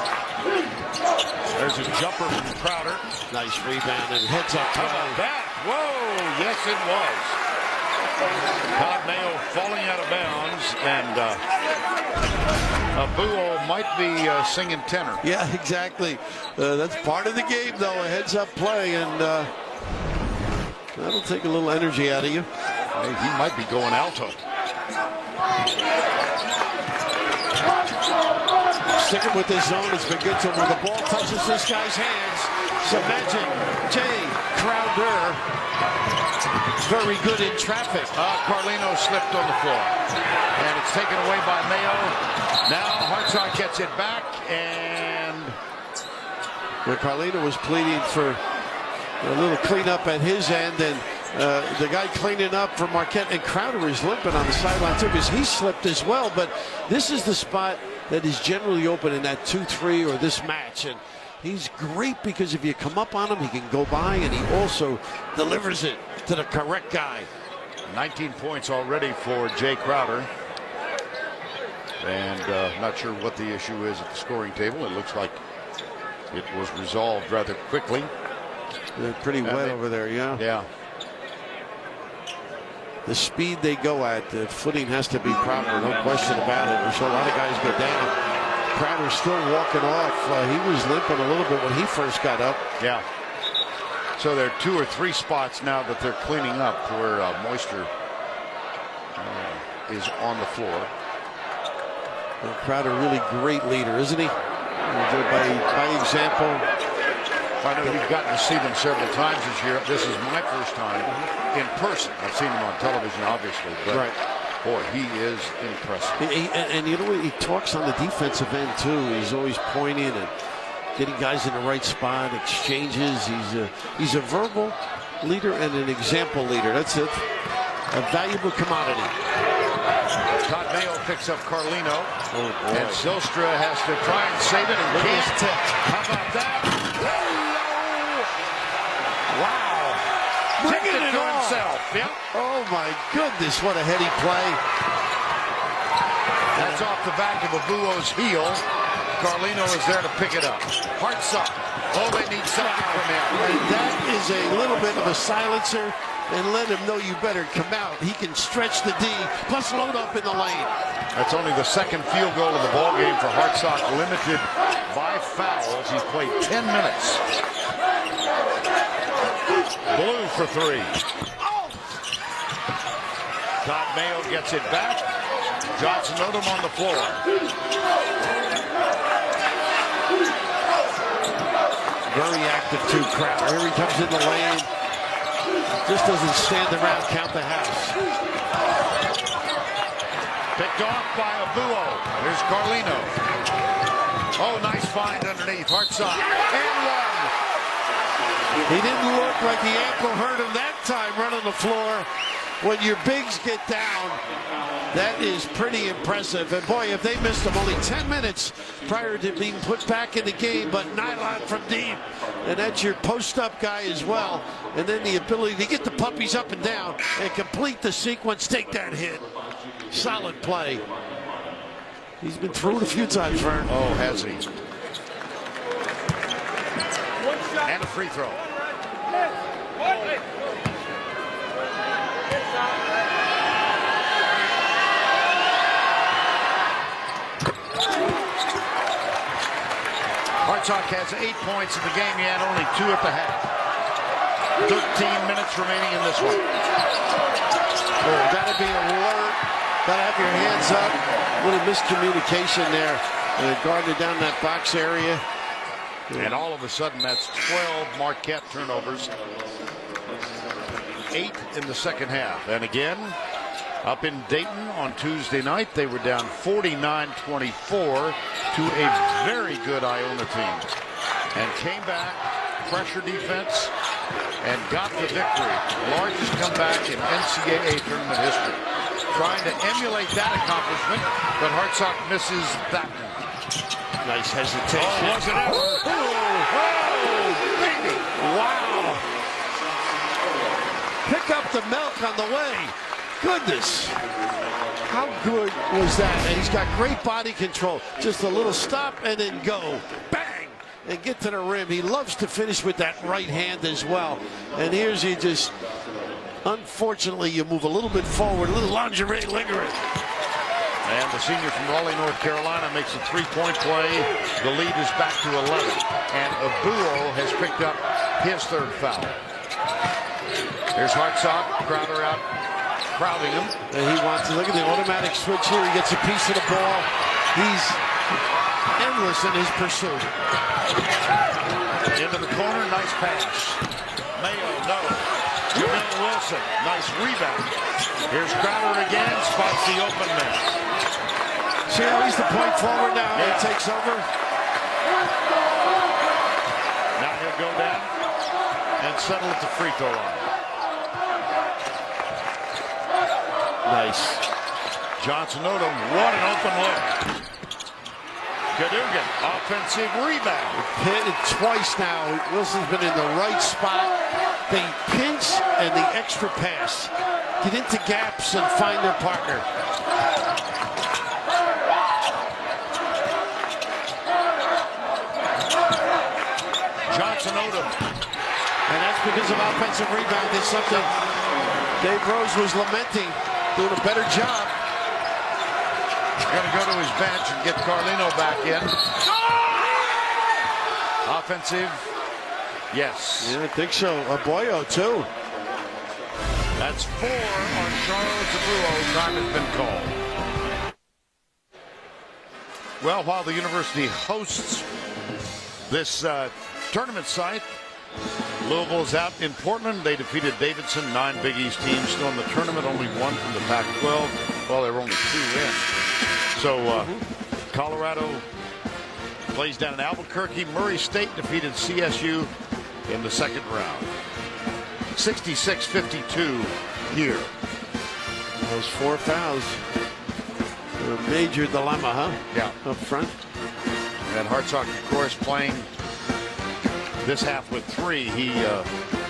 There's a jumper from Crowder. Nice rebound and heads up. How about that? Whoa, yes it was. Todd Mayo falling out of bounds, and Abuo might be singing tenor. Yeah, exactly. That's part of the game, though, a heads up play, and that'll take a little energy out of you. Hey, he might be going alto. Sticking with this zone, it's been good to him. When the ball touches this guy's hands, so imagine Jay Crowder, very good in traffic. Carlino slipped on the floor, and it's taken away by Mayo. Now Hartsock gets it back, and Carlino was pleading for a little cleanup at his end, and the guy cleaning up for Marquette, and Crowder is limping on the sideline too because he slipped as well. But this is the spot that is generally open in that 2-3 or this match, and he's great because if you come up on him, he can go by, and he also delivers it to the correct guy. 19 points already for Jay Crowder, and not sure what the issue is at the scoring table. It looks like it was resolved rather quickly. They're pretty wet over there, yeah. Yeah. The speed they go at, the footing has to be proper, no question about it. We saw a lot of guys go down. Crowder's still walking off. He was limping a little bit when he first got up. Yeah. So there are 2 or 3 spots now that they're cleaning up where moisture is on the floor. Well, Crowder, really great leader, isn't he? By example. I know we've gotten to see them several times this year. This is my first time in person. I've seen him on television, obviously, but boy, he is impressive. And you know what? He talks on the defensive end too. He's always pointing and getting guys in the right spot, exchanges. He's a verbal leader and an example leader. That's it. A valuable commodity. Todd Mayo picks up Carlino, and Zylstra has to try and save it and can't. How about that? Wow. Bringing it to on. himself. Yep. Oh, my goodness. What a heady play. That's off the back of Abuo's heel. Carlino is there to pick it up. Hartsock. Oh, they need something from him. And that is a little bit of a silencer, and let him know you better come out. He can stretch the D, plus load up in the lane. That's only the second field goal of the ball game for Hartsock, limited by fouls. He's played 10 minutes. Blue for three. Todd Mayo gets it back. Johnson Odom on the floor. Very active too, Crowder. Here he comes in the lane. Just doesn't stand around, count the house. Picked off by Abuo. Here's Carlino. Oh, nice find underneath. Hartsock. And one. He didn't look like the ankle hurt him that time running the floor. When your bigs get down, that is pretty impressive. And boy, if they missed him only 10 minutes prior to being put back in the game, but nylon from deep. And that's your post-up guy as well. And then the ability to get the puppies up and down and complete the sequence, take that hit. Solid play. He's been through it a few times, Vern. Oh, has he? And a free throw. Hartsock has 8 points in the game. He had only 2 at the half. 13 minutes remaining in this one. Oh, got to be alert. Got to have your hands up. A little miscommunication there. Guarding down that box area. And all of a sudden, that's 12 Marquette turnovers. 8 in the second half. And again, up in Dayton on Tuesday night, they were down 49-24 to a very good Iona team. And came back, pressure defense, and got the victory. Largest comeback in NCAA tournament history. Trying to emulate that accomplishment, but Hartsock misses that one. Nice hesitation. Oh, was it ever? Oh, baby. Wow. Pick up the milk on the way. Goodness. How good was that? And he's got great body control. Just a little stop and then go. Bang! And get to the rim. He loves to finish with that right hand as well. And here's he just, unfortunately, you move a little bit forward, a little lingerie lingering. And the senior from Raleigh, North Carolina makes a three-point play. The lead is back to 11. And Abuo has picked up his third foul. Here's Hartsock, Crowder out, crowding him. And he wants to look at the automatic switch here. He gets a piece of the ball. He's endless in his pursuit. Into the corner, nice pass. Mayo, no. Jamil Wilson, nice rebound. Here's Crowder again, spots the open man. See how he's the point forward now. Yeah. He takes over. Now he'll go down and settle at the free throw line. Nice. Johnson Odom, what an open look. Cadogan, offensive rebound. Hit it twice now. Wilson's been in the right spot. They pinch and the extra pass. Get into gaps and find their partner. Johnson Odom. And that's because of offensive rebound. It's something Dave Rose was lamenting. Doing a better job. Going to go to his bench and get Carlino back in. Offensive. Yes. Yeah, I think so. Boyo, too. That's 4 on Charles Abuo. Time has been called. Well, while the university hosts this tournament site, Louisville's out in Portland. They defeated Davidson, 9 Big East teams still in the tournament, only 1 from the Pac-12. Well, there were only 2 in. So Colorado plays down in Albuquerque. Murray State defeated CSU in the second round. 66-52 here. Those 4 fouls. A major dilemma, huh? Yeah. Up front. And Hartsock, of course, playing this half with 3. He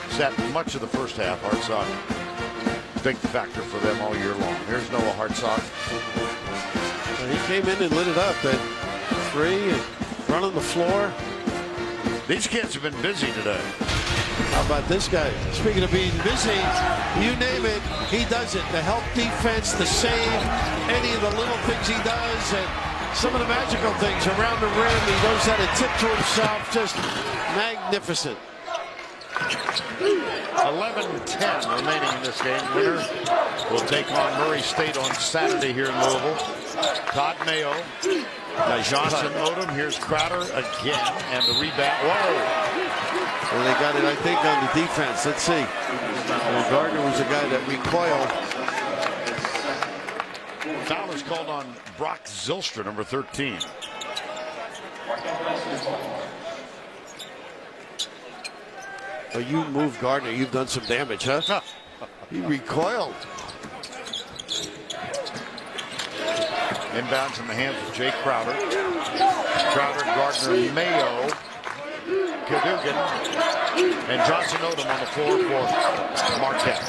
sat much of the first half. Hartsock, big factor for them all year long. Here's Noah Hartsock. He came in and lit it up at 3. running the floor. These kids have been busy today. How about this guy? Speaking of being busy, you name it, he does it. The help defense, the save, any of the little things he does, and some of the magical things around the rim. He knows how to tip to himself. Just magnificent. 11-10 remaining in this game. Winner will take on Murray State on Saturday here in Louisville. Todd Mayo, Johnson Odom. Here's Crowder again, and the rebound. Whoa! Well, they got it, I think, on the defense. Let's see. Well, Gardner was the guy that recoiled. Foul is called on Brock Zylstra, number 13. Oh, you moved Gardner. You've done some damage, huh? He recoiled. Inbounds in the hands of Jay Crowder. Crowder, Gardner, Mayo, Cadogan, and Johnson Odom on the floor for Marquette.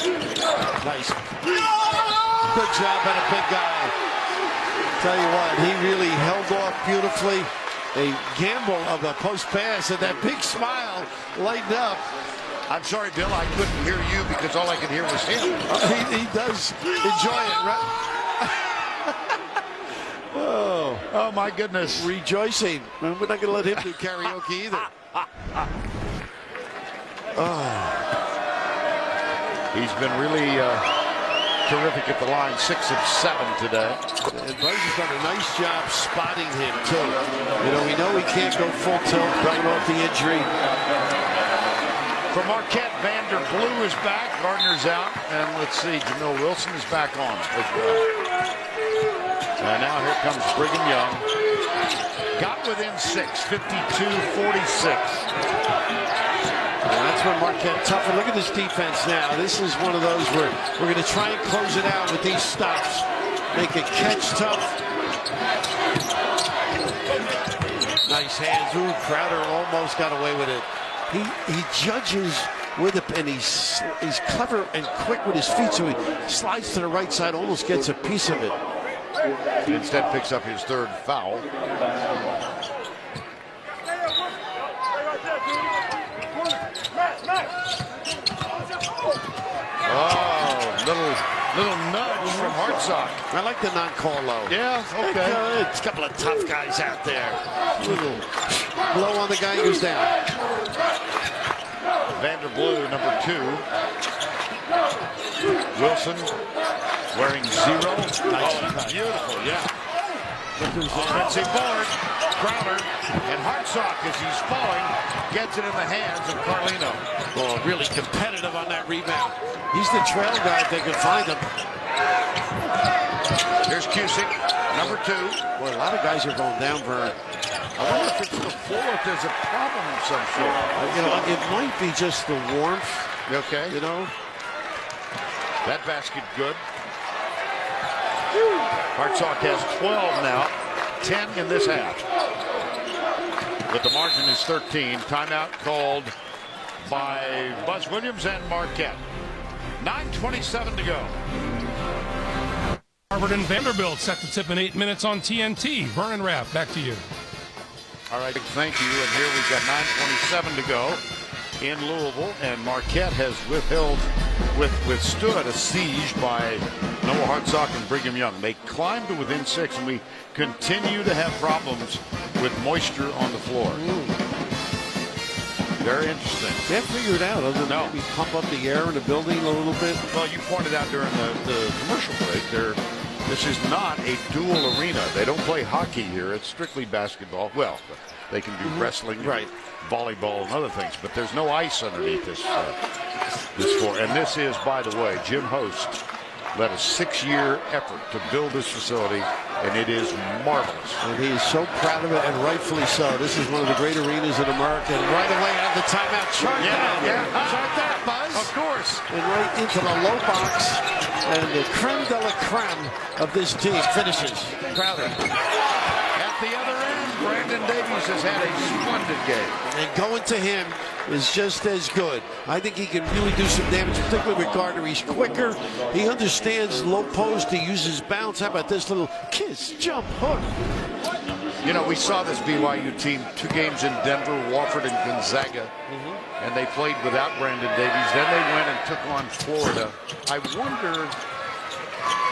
Nice. Good job by the big guy. Tell you what, he really held off beautifully. A gamble of a post pass, and that big smile lightened up. I'm sorry, Bill, I couldn't hear you because all I could hear was him. He does enjoy it, right? Oh, my goodness. Rejoicing. We're not going to let him do karaoke either. He's been really terrific at the line, 6 of 7 today. And Buzz has done a nice job spotting him, too. You know, we know he can't go full tilt, coming off the injury. For Marquette, Vander Blue is back, Gardner's out, and let's see, Jamil Wilson is back on as well. And now here comes Brigham Young. Got within 6, 52-46. And that's when Marquette tougher. Look at this defense now. This is one of those where we're going to try and close it out with these stops. Make it catch tough. Nice hands. Ooh, Crowder almost got away with it. He judges with it, and he's clever and quick with his feet, so he slides to the right side, almost gets a piece of it. Instead picks up his 3rd foul. Oh, little nudge from Hartsock. I like the non-call low. Yeah, okay. It's a couple of tough guys out there. Little blow on the guy who goes down. Vander Blue, number 2. Wilson wearing 0. Nice. Beautiful, yeah. Offensive board. Crowder and Hartsock, as he's falling, gets it in the hands of Carlino. Oh, really competitive on that rebound. He's the trail guy if they can find him. Here's Cusick, number 2. Boy, a lot of guys are going down, Vern. I wonder if it's the floor, if there's a problem of some sort. You know, it might be just the warmth. Okay. You know? That basket good. Hartsock has 12 now, 10 in this half. But the margin is 13. Timeout called by Buzz Williams and Marquette. 9:27 to go. Harvard and Vanderbilt set to tip in 8 minutes on TNT. Vernon Raff, back to you. All right, thank you. And here we've got 9:27 to go in Louisville, and Marquette has withstood a siege by Noah Hartsock and Brigham Young. They climbed to within 6, and we continue to have problems with moisture on the floor. Very interesting. Can't figure it out other than maybe pump up the air in the building a little bit. Well, you pointed out during the commercial break, this is not a dual arena. They don't play hockey here. It's strictly basketball. Well, they can do wrestling, right, volleyball, and other things, but there's no ice underneath this floor. And this is, by the way, Jim Host led a 6-year effort to build this facility, and it is marvelous. And he is so proud of it, and rightfully so. This is one of the great arenas in America. And right away out of the timeout, chart that, Buzz. Of course. And right into the low box, and the creme de la creme of this team finishes. Crowder. At the other end, Brandon Davies has had a splendid game. And going to him is just as good. I think he can really do some damage, particularly with Gardner. He's quicker. He understands low post. He uses bounce. How about this little kiss, jump, hook? You know, we saw this BYU team 2 games in Denver, Wofford, and Gonzaga, and they played without Brandon Davies. Then they went and took on Florida. I wonder,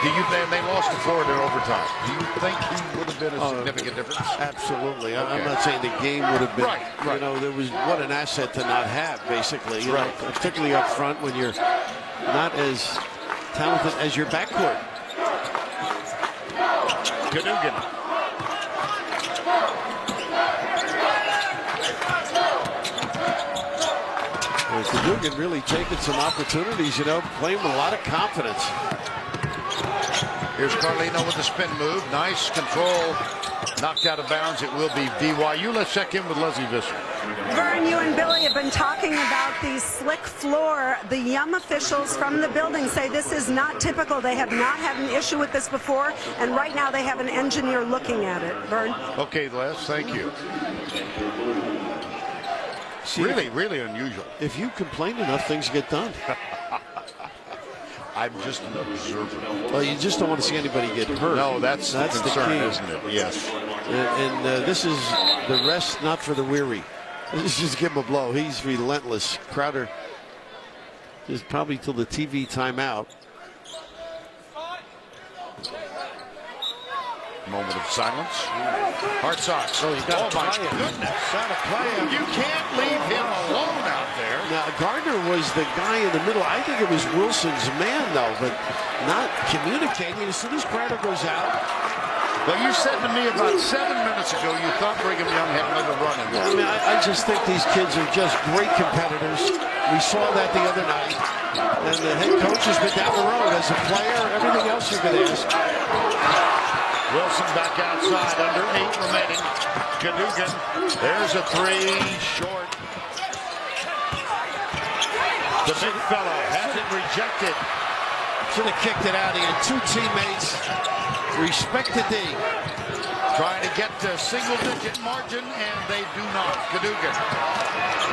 and they lost to Florida in overtime. Do you think he would have been a significant difference? Absolutely. I'm not saying the game would have been. Right. You know, there was what an asset to not have, basically. You know, particularly up front when you're not as talented as your backcourt. Cadogan. Cadogan really taking some opportunities, you know, playing with a lot of confidence. Here's Carlino with the spin move. Nice control. Knocked out of bounds. It will be BYU. Let's check in with Leslie Visser. Vern, you and Billy have been talking about the slick floor. The Yum officials from the building say this is not typical. They have not had an issue with this before, and right now they have an engineer looking at it. Vern? Okay, Les, thank you. See, really unusual. If you complain enough, things get done. I'm just an observer. Well, you just don't want to see anybody get hurt. No, that's the concern, the key, isn't it? Yes. And this is the rest not for the weary. Let's just give him a blow. He's relentless. Crowder is probably till the TV timeout. Moment of silence. Hard Sox. Oh, you got my goodness. Got to play him. You can't leave him alone out there. Now, Gardner was the guy in the middle. I think it was Wilson's man, though, but not communicating. As soon as Crowder goes out. Well, you said to me about 7 minutes ago you thought Brigham Young had another run in this. I mean, I just think these kids are just great competitors. We saw that the other night. And the head coach has been down the road as a player. Everything else you could ask. Wilson back outside, under 8 remaining. Cadogan, there's a 3, short. The big fella has it rejected. Should have kicked it out. He had 2 teammates. Respect the D. Trying to get to single-digit margin, and they do not. Cadogan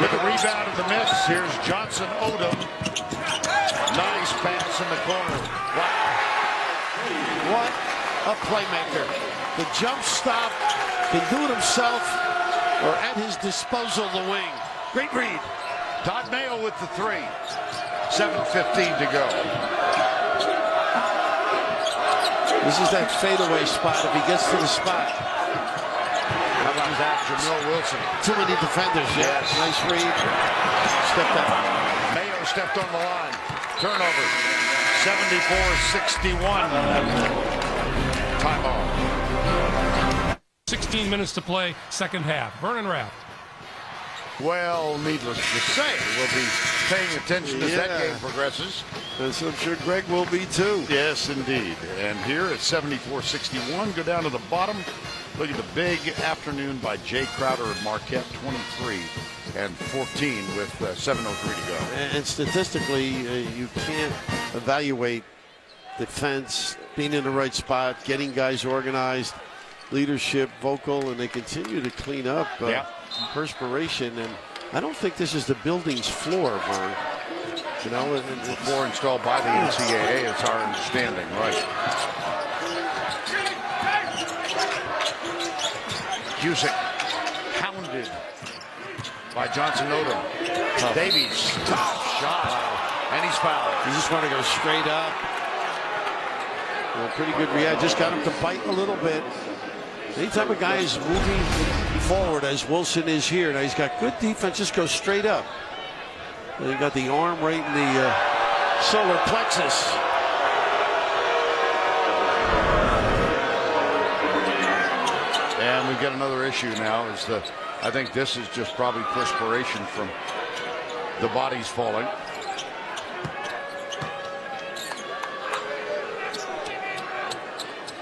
with the rebound of the miss. Here's Johnson Odom. Nice pass in the corner. Wow. What a playmaker. The jump stop, can do it himself, or at his disposal the wing. Great read. Todd Mayo with the 3. 7:15 to go. This is that fadeaway spot if he gets to the spot. How about that, Jamil Wilson? Too many defenders, yes. Nice read. Stepped out. Mayo stepped on the line. Turnover. 74-61. Timeout. 16 minutes to play, second half. Vernon Rapp. Well, needless to say, we'll be paying attention as that game progresses. Yes, I'm sure Greg will be too. Yes, indeed. And here at 74-61, go down to the bottom. Look at the big afternoon by Jay Crowder at Marquette, 23 and 14 with 7:03 to go. And statistically, you can't evaluate defense, being in the right spot, getting guys organized, leadership, vocal, and they continue to clean up perspiration. And I don't think this is the building's floor, Vern. You know, the floor installed by the NCAA, it's our understanding, right? Cusick hounded by Johnson Odom. Davies, tough shot, and he's fouled. You just want to go straight up. Well, pretty good react. Just got him to bite a little bit. Anytime a guy is moving forward, as Wilson is here, now he's got good defense, just go straight up. And he got the arm right in the solar plexus. And we've got another issue now. Is that I think this is just probably perspiration from the bodies falling.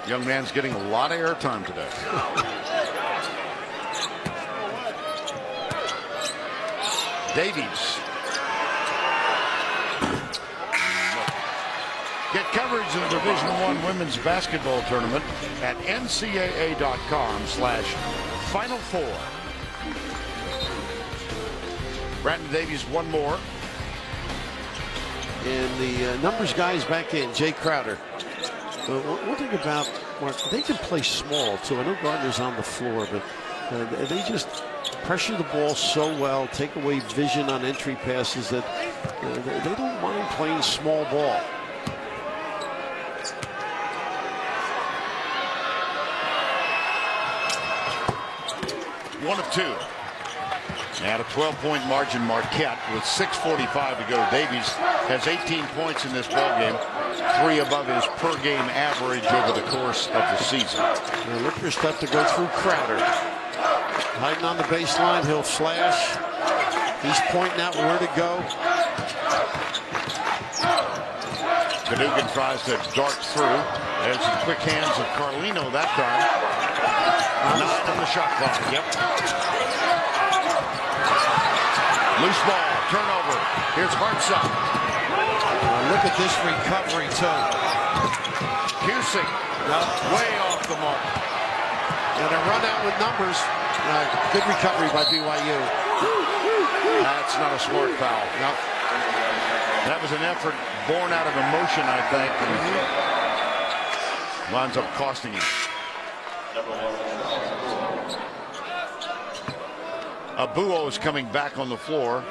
Young man's getting a lot of airtime today. Davies. Get coverage of the Division I women's basketball tournament at ncaa.com/Final Four. Brandon Davies, one more. And the numbers guys back in, Jay Crowder. One thing about Mark, they can play small too. I know Gardner's on the floor, but they just pressure the ball so well, take away vision on entry passes that they don't mind playing small ball. One of two. At a 12-point margin, Marquette with 6:45 to go. Davies has 18 points in this ballgame, 3 above his per-game average over the course of the season. Look for stuff to go through Crowder. Hiding on the baseline, he'll flash. He's pointing out where to go. Cadogan tries to dart through. There's the quick hands of Carlino that time. Not on the shot clock. Yep. Loose ball, turnover. Here's Hartsock. Look at this recovery, too. Cusick, way off the mark. And a run out with numbers. Good recovery by BYU. That's not a smart foul. No. That was an effort born out of emotion, I think. And winds up costing him. Abuo is coming back on the floor.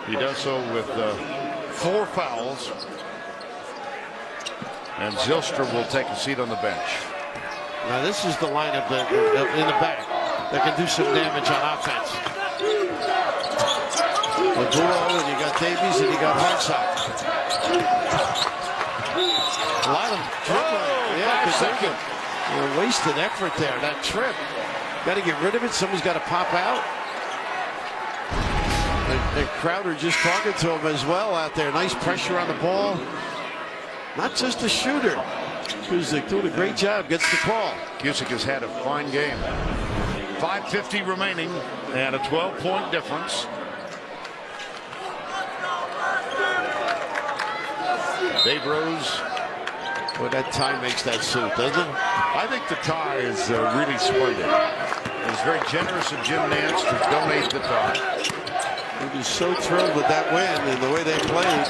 He does so with 4 fouls. And Zylstra will take a seat on the bench. Now this is the lineup that in the back that can do some damage on offense. Abuo, and you got Davies, and you got Hartsock. A lot of dribbling. Yeah, because they're wasted effort there. That trip. Got to get rid of it. Somebody's got to pop out. And Crowder just talking to him as well out there. Nice pressure on the ball. Not just a shooter. Cusick doing a great job. Gets the call. Cusick has had a fine game. 5:50 remaining and a 12-point difference. Dave Rose. Boy, that tie makes that suit, doesn't it? I think the tie is really splendid. It was very generous of Jim Nance to donate the tie. He was so thrilled with that win and the way they played.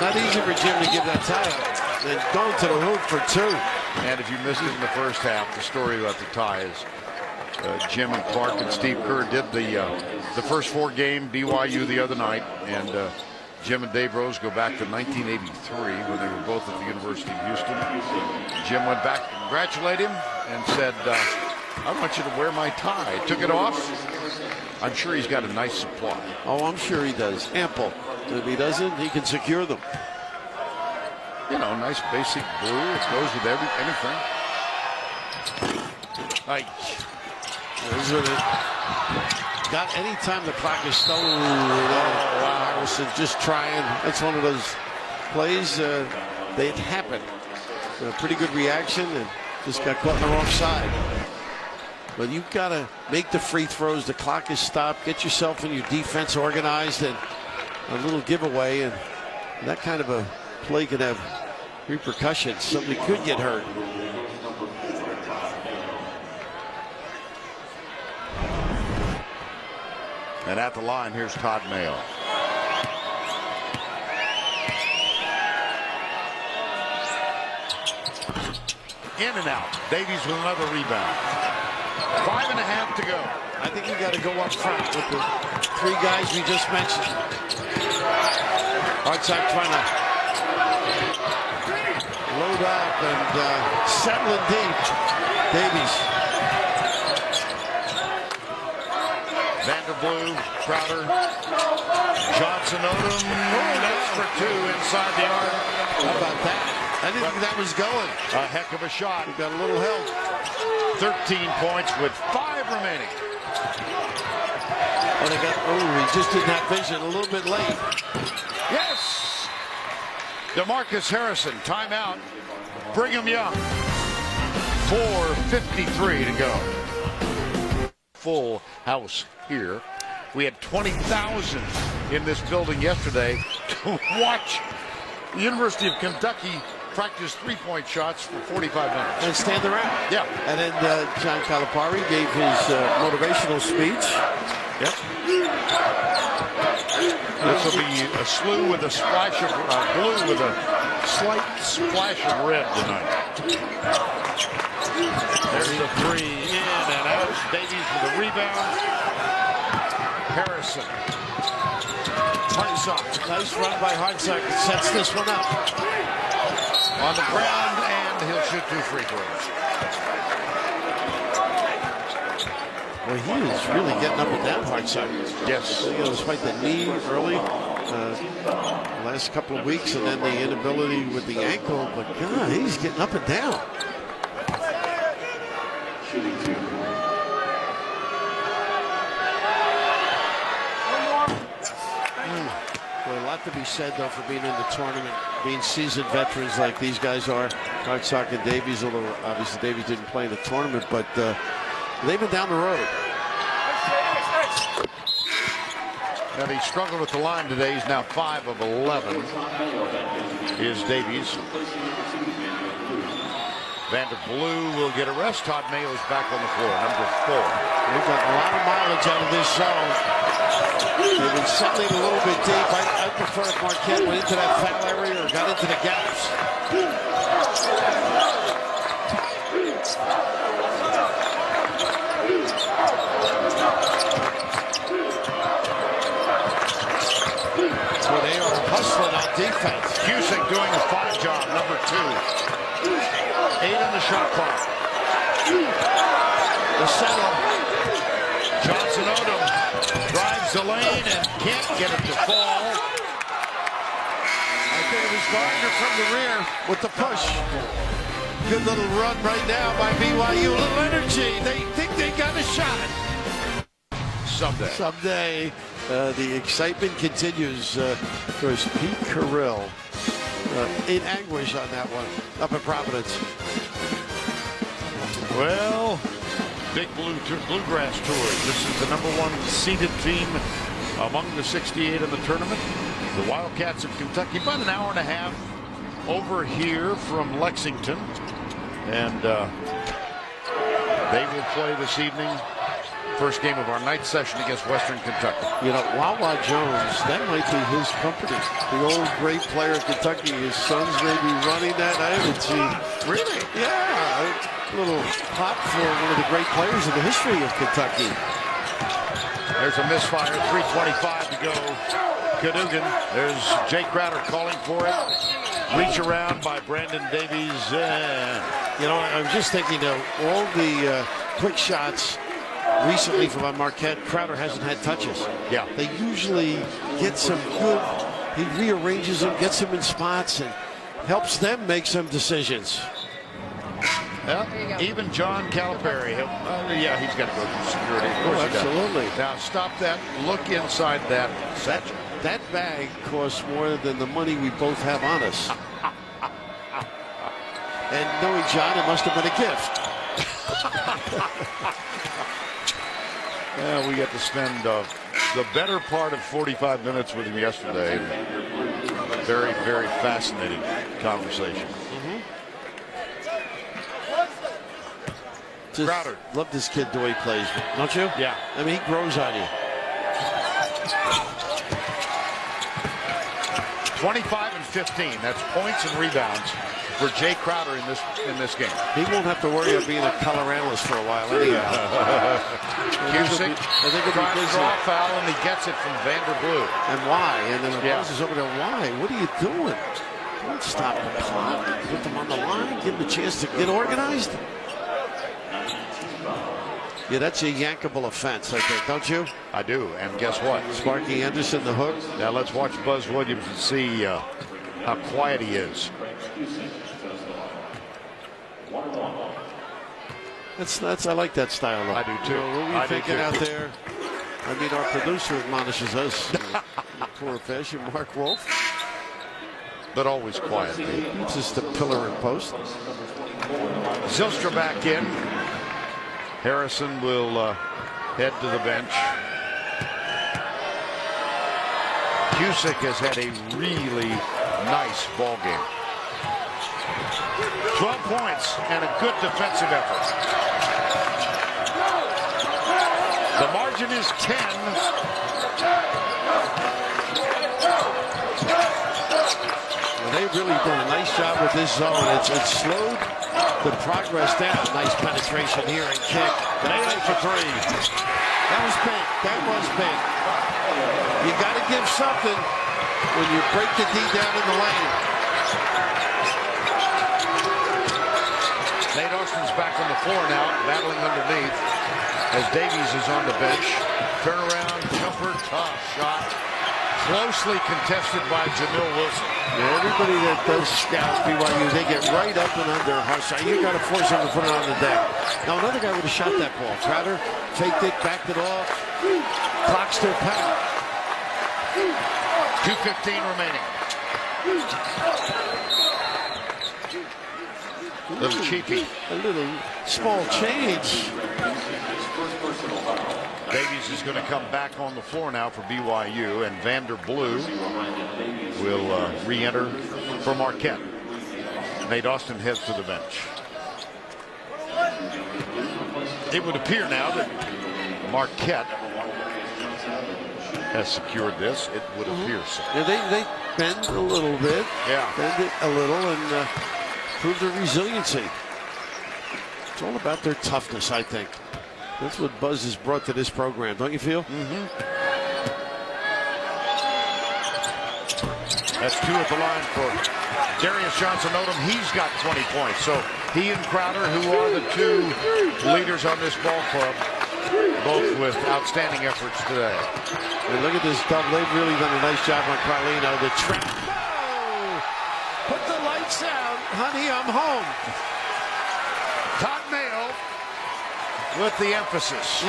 Not easy for Jim to give that tie up. And going to the hoop for 2. And if you missed it in the first half, the story about the tie is Jim and Clark and Steve Kerr did the first 4 game BYU the other night, and Jim and Dave Rose go back to 1983 when they were both at the University of Houston. Jim went back to congratulate him and said, I want you to wear my tie. Took it off. I'm sure he's got a nice supply. Oh, I'm sure he does. Ample. If he doesn't, he can secure them. You know, nice basic blue. It goes with anything. Like, got any time the clock is stolen. Wow. Harrison just trying. That's one of those plays. They happen. A pretty good reaction and just got caught on the wrong side. But you've got to make the free throws. The clock is stopped. Get yourself and your defense organized, and a little giveaway. And that kind of a play could have repercussions. Somebody could get hurt. And at the line, here's Todd Mayo. In and out. Davies with another rebound. 5.5 to go. I think you got to go up front with the 3 guys we just mentioned. Hartsock trying to load up and settling deep. Davies. Vanderblue, Crowder, Johnson Odom. That's for 2 inside the arc. How about that? I didn't think that was going. A heck of a shot. He got a little help. 13 points with 5 remaining. Oh, he just didn't have vision. A little bit late. Yes! DeMarcus Harrison, timeout. Brigham Young. 4:53 to go. Full house here. We had 20,000 in this building yesterday to watch the University of Kentucky practice 3-point shots for 45 minutes. And stand around. Yeah. And then John Calipari gave his motivational speech. Yep. This will be a slew with a splash of blue with a slight splash of red tonight. There's the three, in and out. Davies with the rebound. Harrison. Hartsock, nice run by Hartsock. Sets this one up. On the ground, and he'll shoot 2 free throws. Well, he is really getting up and down, Hartsock. Yes. You know, despite the knee early, last couple of weeks, and then the inability with the ankle, but God, he's getting up and down. Well, a lot to be said, though, for being in the tournament, being seasoned veterans like these guys are. Hartsock and Davies, although obviously Davies didn't play in the tournament, but they've been down the road. And he struggled with the line today. He's now 5 of 11. Is Davies. Vanderblue will get a rest. Todd Mayo's back on the floor, number 4. They've got a lot of mileage out of this zone. They've been settling a little bit deep. I prefer if Marquette went into that foul area or got into the gaps. Well, they are hustling on defense. Cusick doing a fine job, number 2. 8 on the shot clock. The settle. Johnson Odom drives the lane and can't get it to fall. I think it was Gardner from the rear with the push. Good little run right now by BYU. A little energy. They think they got a shot. Someday. The excitement continues. There's Pete Carrill in anguish on that one up at Providence. Well, Big Bluegrass Tours. This is the number 1 seeded team among the 68 in the tournament. The Wildcats of Kentucky, about an hour and a half over here from Lexington. And they will play this evening. First game of our night session against Western Kentucky. You know, Wawa Jones, that might be his company. The old great player of Kentucky. His sons may be running that. I haven't seen. Really? Yeah. A little pop for one of the great players in the history of Kentucky. There's a misfire. 3:25 to go. Cadogan. There's Jay Crowder calling for it. Reach around by Brandon Davies. You know, I'm just thinking of all the quick shots recently from Marquette. Crowder hasn't had touches. Yeah. They usually get some good. He rearranges them, gets them in spots, and helps them make some decisions. Well, even John Calipari. Yeah, he's got to go through security. Of course he does. Absolutely. Now stop that. Look inside that satchel. That bag costs more than the money we both have on us. And knowing John, it must have been a gift. We got to spend the better part of 45 minutes with him yesterday. Very, very fascinating conversation. Crowder. Love this kid the way he plays, don't you? Yeah. I mean, he grows on you. 25 and 15. That's points and rebounds for Jay Crowder in this game. He won't have to worry about being a color analyst for a while anyhow. Cusick tries to draw a foul, and he gets it from Vanderblue. And why? And then the buzz is over there. Why? What are you doing? Don't stop the clock. Put them on the line. Give them a chance to get organized. Yeah, that's a yankable offense, I think, don't you? I do, and guess what? Sparky Anderson, the hook. Now let's watch Buzz Williams and see how quiet he is. That's I like that style. Though. I do too. What are we thinking out there? I mean, our producer admonishes us. Poor fashion, Mark Wolf. But always quiet. He keeps us to pillar and post. Zylstra back in. Harrison will head to the bench. Cusick has had a really nice ball game. 12 points and a good defensive effort. The margin is 10. Well, they've really done a nice job with this zone. It's slowed good progress down. Nice penetration here and kick. Nailed for three. That was big. That was big. You got to give something when you break the D down in the lane. Nate Austin's back on the floor now, battling underneath as Davies is on the bench. Turnaround, jumper, tough shot. Closely contested by Jamil Wilson. Yeah, everybody that does scout BYU, they get right up and under Hartsock. You got to force him to put it on the deck. Now another guy would have shot that ball. Crowder faked it, backed it off. Clock still power. 2:15 remaining. Little cheapy. A little small change. Davies is going to come back on the floor now for BYU, and Vander Blue will re-enter for Marquette. Nate Austin heads to the bench. It would appear now that Marquette has secured this. It would appear so. Yeah, they bend a little bit. Yeah. Bend it a little and prove their resiliency. It's all about their toughness, I think. That's what Buzz has brought to this program, don't you feel? Mm-hmm. That's two at the line for Darius Johnson-Odom. He's got 20 points. So he and Crowder, who are the two leaders on this ball club, both with outstanding efforts today. And look at this double. They've really done a nice job on Carlino. The trap. Oh! Put the lights out. Honey, I'm home. Todd Mayo with the emphasis.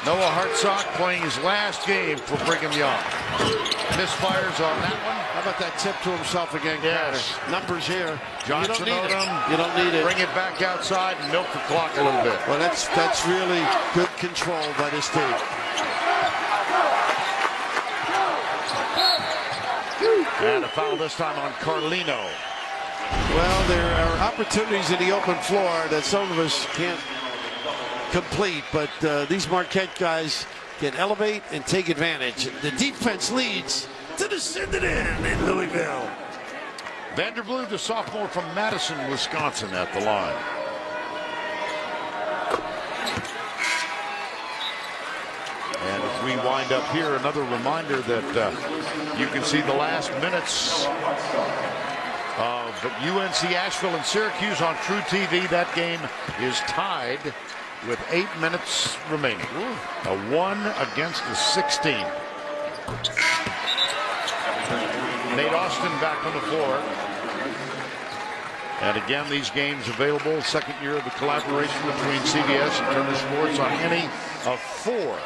Noah Hartsock playing his last game for Brigham Young. Misfires on that one. How about that tip to himself again, Yes. Crowder? Numbers here. Johnson-Odom. You don't need it. Bring it back outside and milk the clock a little bit. Well, that's really good control by this team. And a foul this time on Carlino. Well, there are opportunities in the open floor that some of us can't complete, but these Marquette guys can elevate and take advantage. The defense leads to the send it in Louisville. Vander Blue, the sophomore from Madison, Wisconsin, at the line. And as we wind up here, another reminder that you can see the last minutes of UNC Asheville and Syracuse on True TV. That game is tied with 8 minutes remaining. A 1 against the 16. Nate Austin back on the floor. And again, these games available. Second year of the collaboration between CBS and Turner Sports on any of 4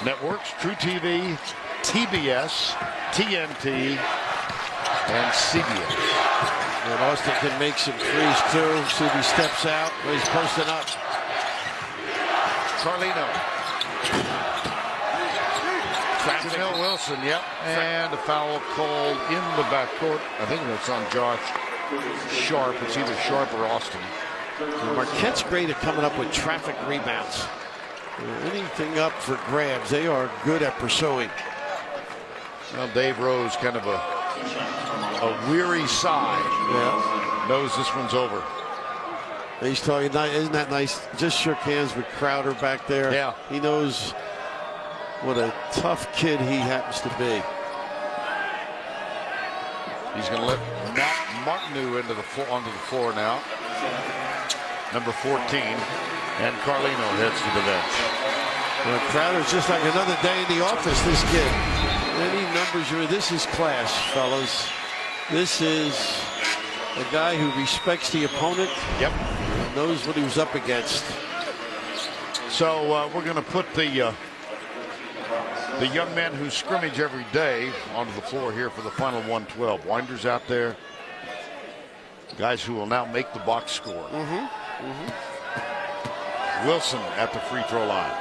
networks: True TV, TBS, TNT, and CBS. And Austin can make some threes too. See if he steps out. He's posting up. Carlino. Jamil Wilson, yep. And a foul called in the backcourt. I think that's on Josh Sharp. It's either Sharp or Austin. Marquette's great at coming up with traffic rebounds. Anything up for grabs, they are good at pursuing. Well, Dave Rose, kind of a weary sigh. Yeah. Knows this one's over. He's talking, isn't that nice? Just shook hands with Crowder back there. Yeah. He knows what a tough kid he happens to be. He's going to let Matt Martineau onto the floor now. Number 14. And Carlino heads to the bench. Well, Crowder's just like another day in the office, this kid. Any numbers, this is class, fellas. This is a guy who respects the opponent. Yep. And knows what he was up against. So we're going to put the young men who scrimmage every day onto the floor here for the final 112. Winders out there. Guys who will now make the box score. Wilson at the free throw line.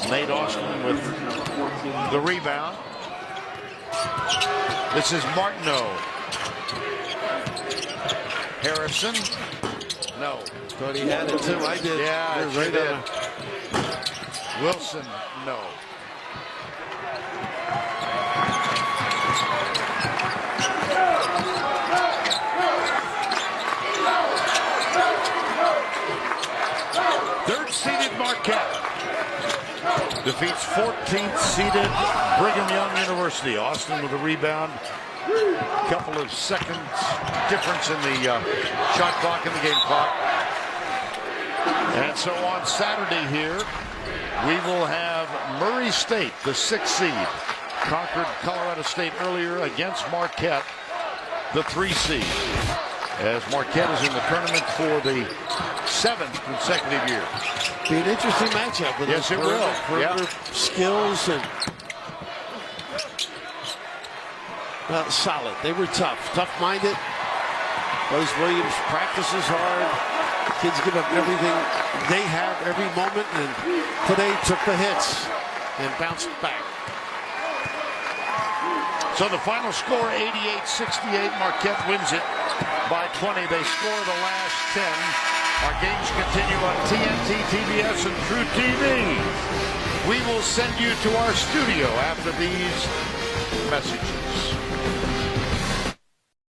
Nate Austin with the rebound. This is Martineau. Harrison. No. Thought he had it too. I did. Yeah, right did. Wilson, no. Third-seeded Marquette defeats 14th-seeded Brigham Young University. Austin with a rebound. Couple of seconds difference in the shot clock and the game clock. And so on Saturday here, we will have Murray State, the 6th seed, conquered Colorado State earlier against Marquette, the 3 seed, as Marquette is in the tournament for the 7th consecutive year. Be an interesting matchup. With yes, it will. Perimeter skills and solid. They were tough-minded. Buzz Williams practices hard. Kids give up everything they have every moment, and today took the hits and bounced back. So the final score, 88-68. Marquette wins it by 20. They score the last 10. Our games continue on TNT, TBS, and True TV. We will send you to our studio after these messages.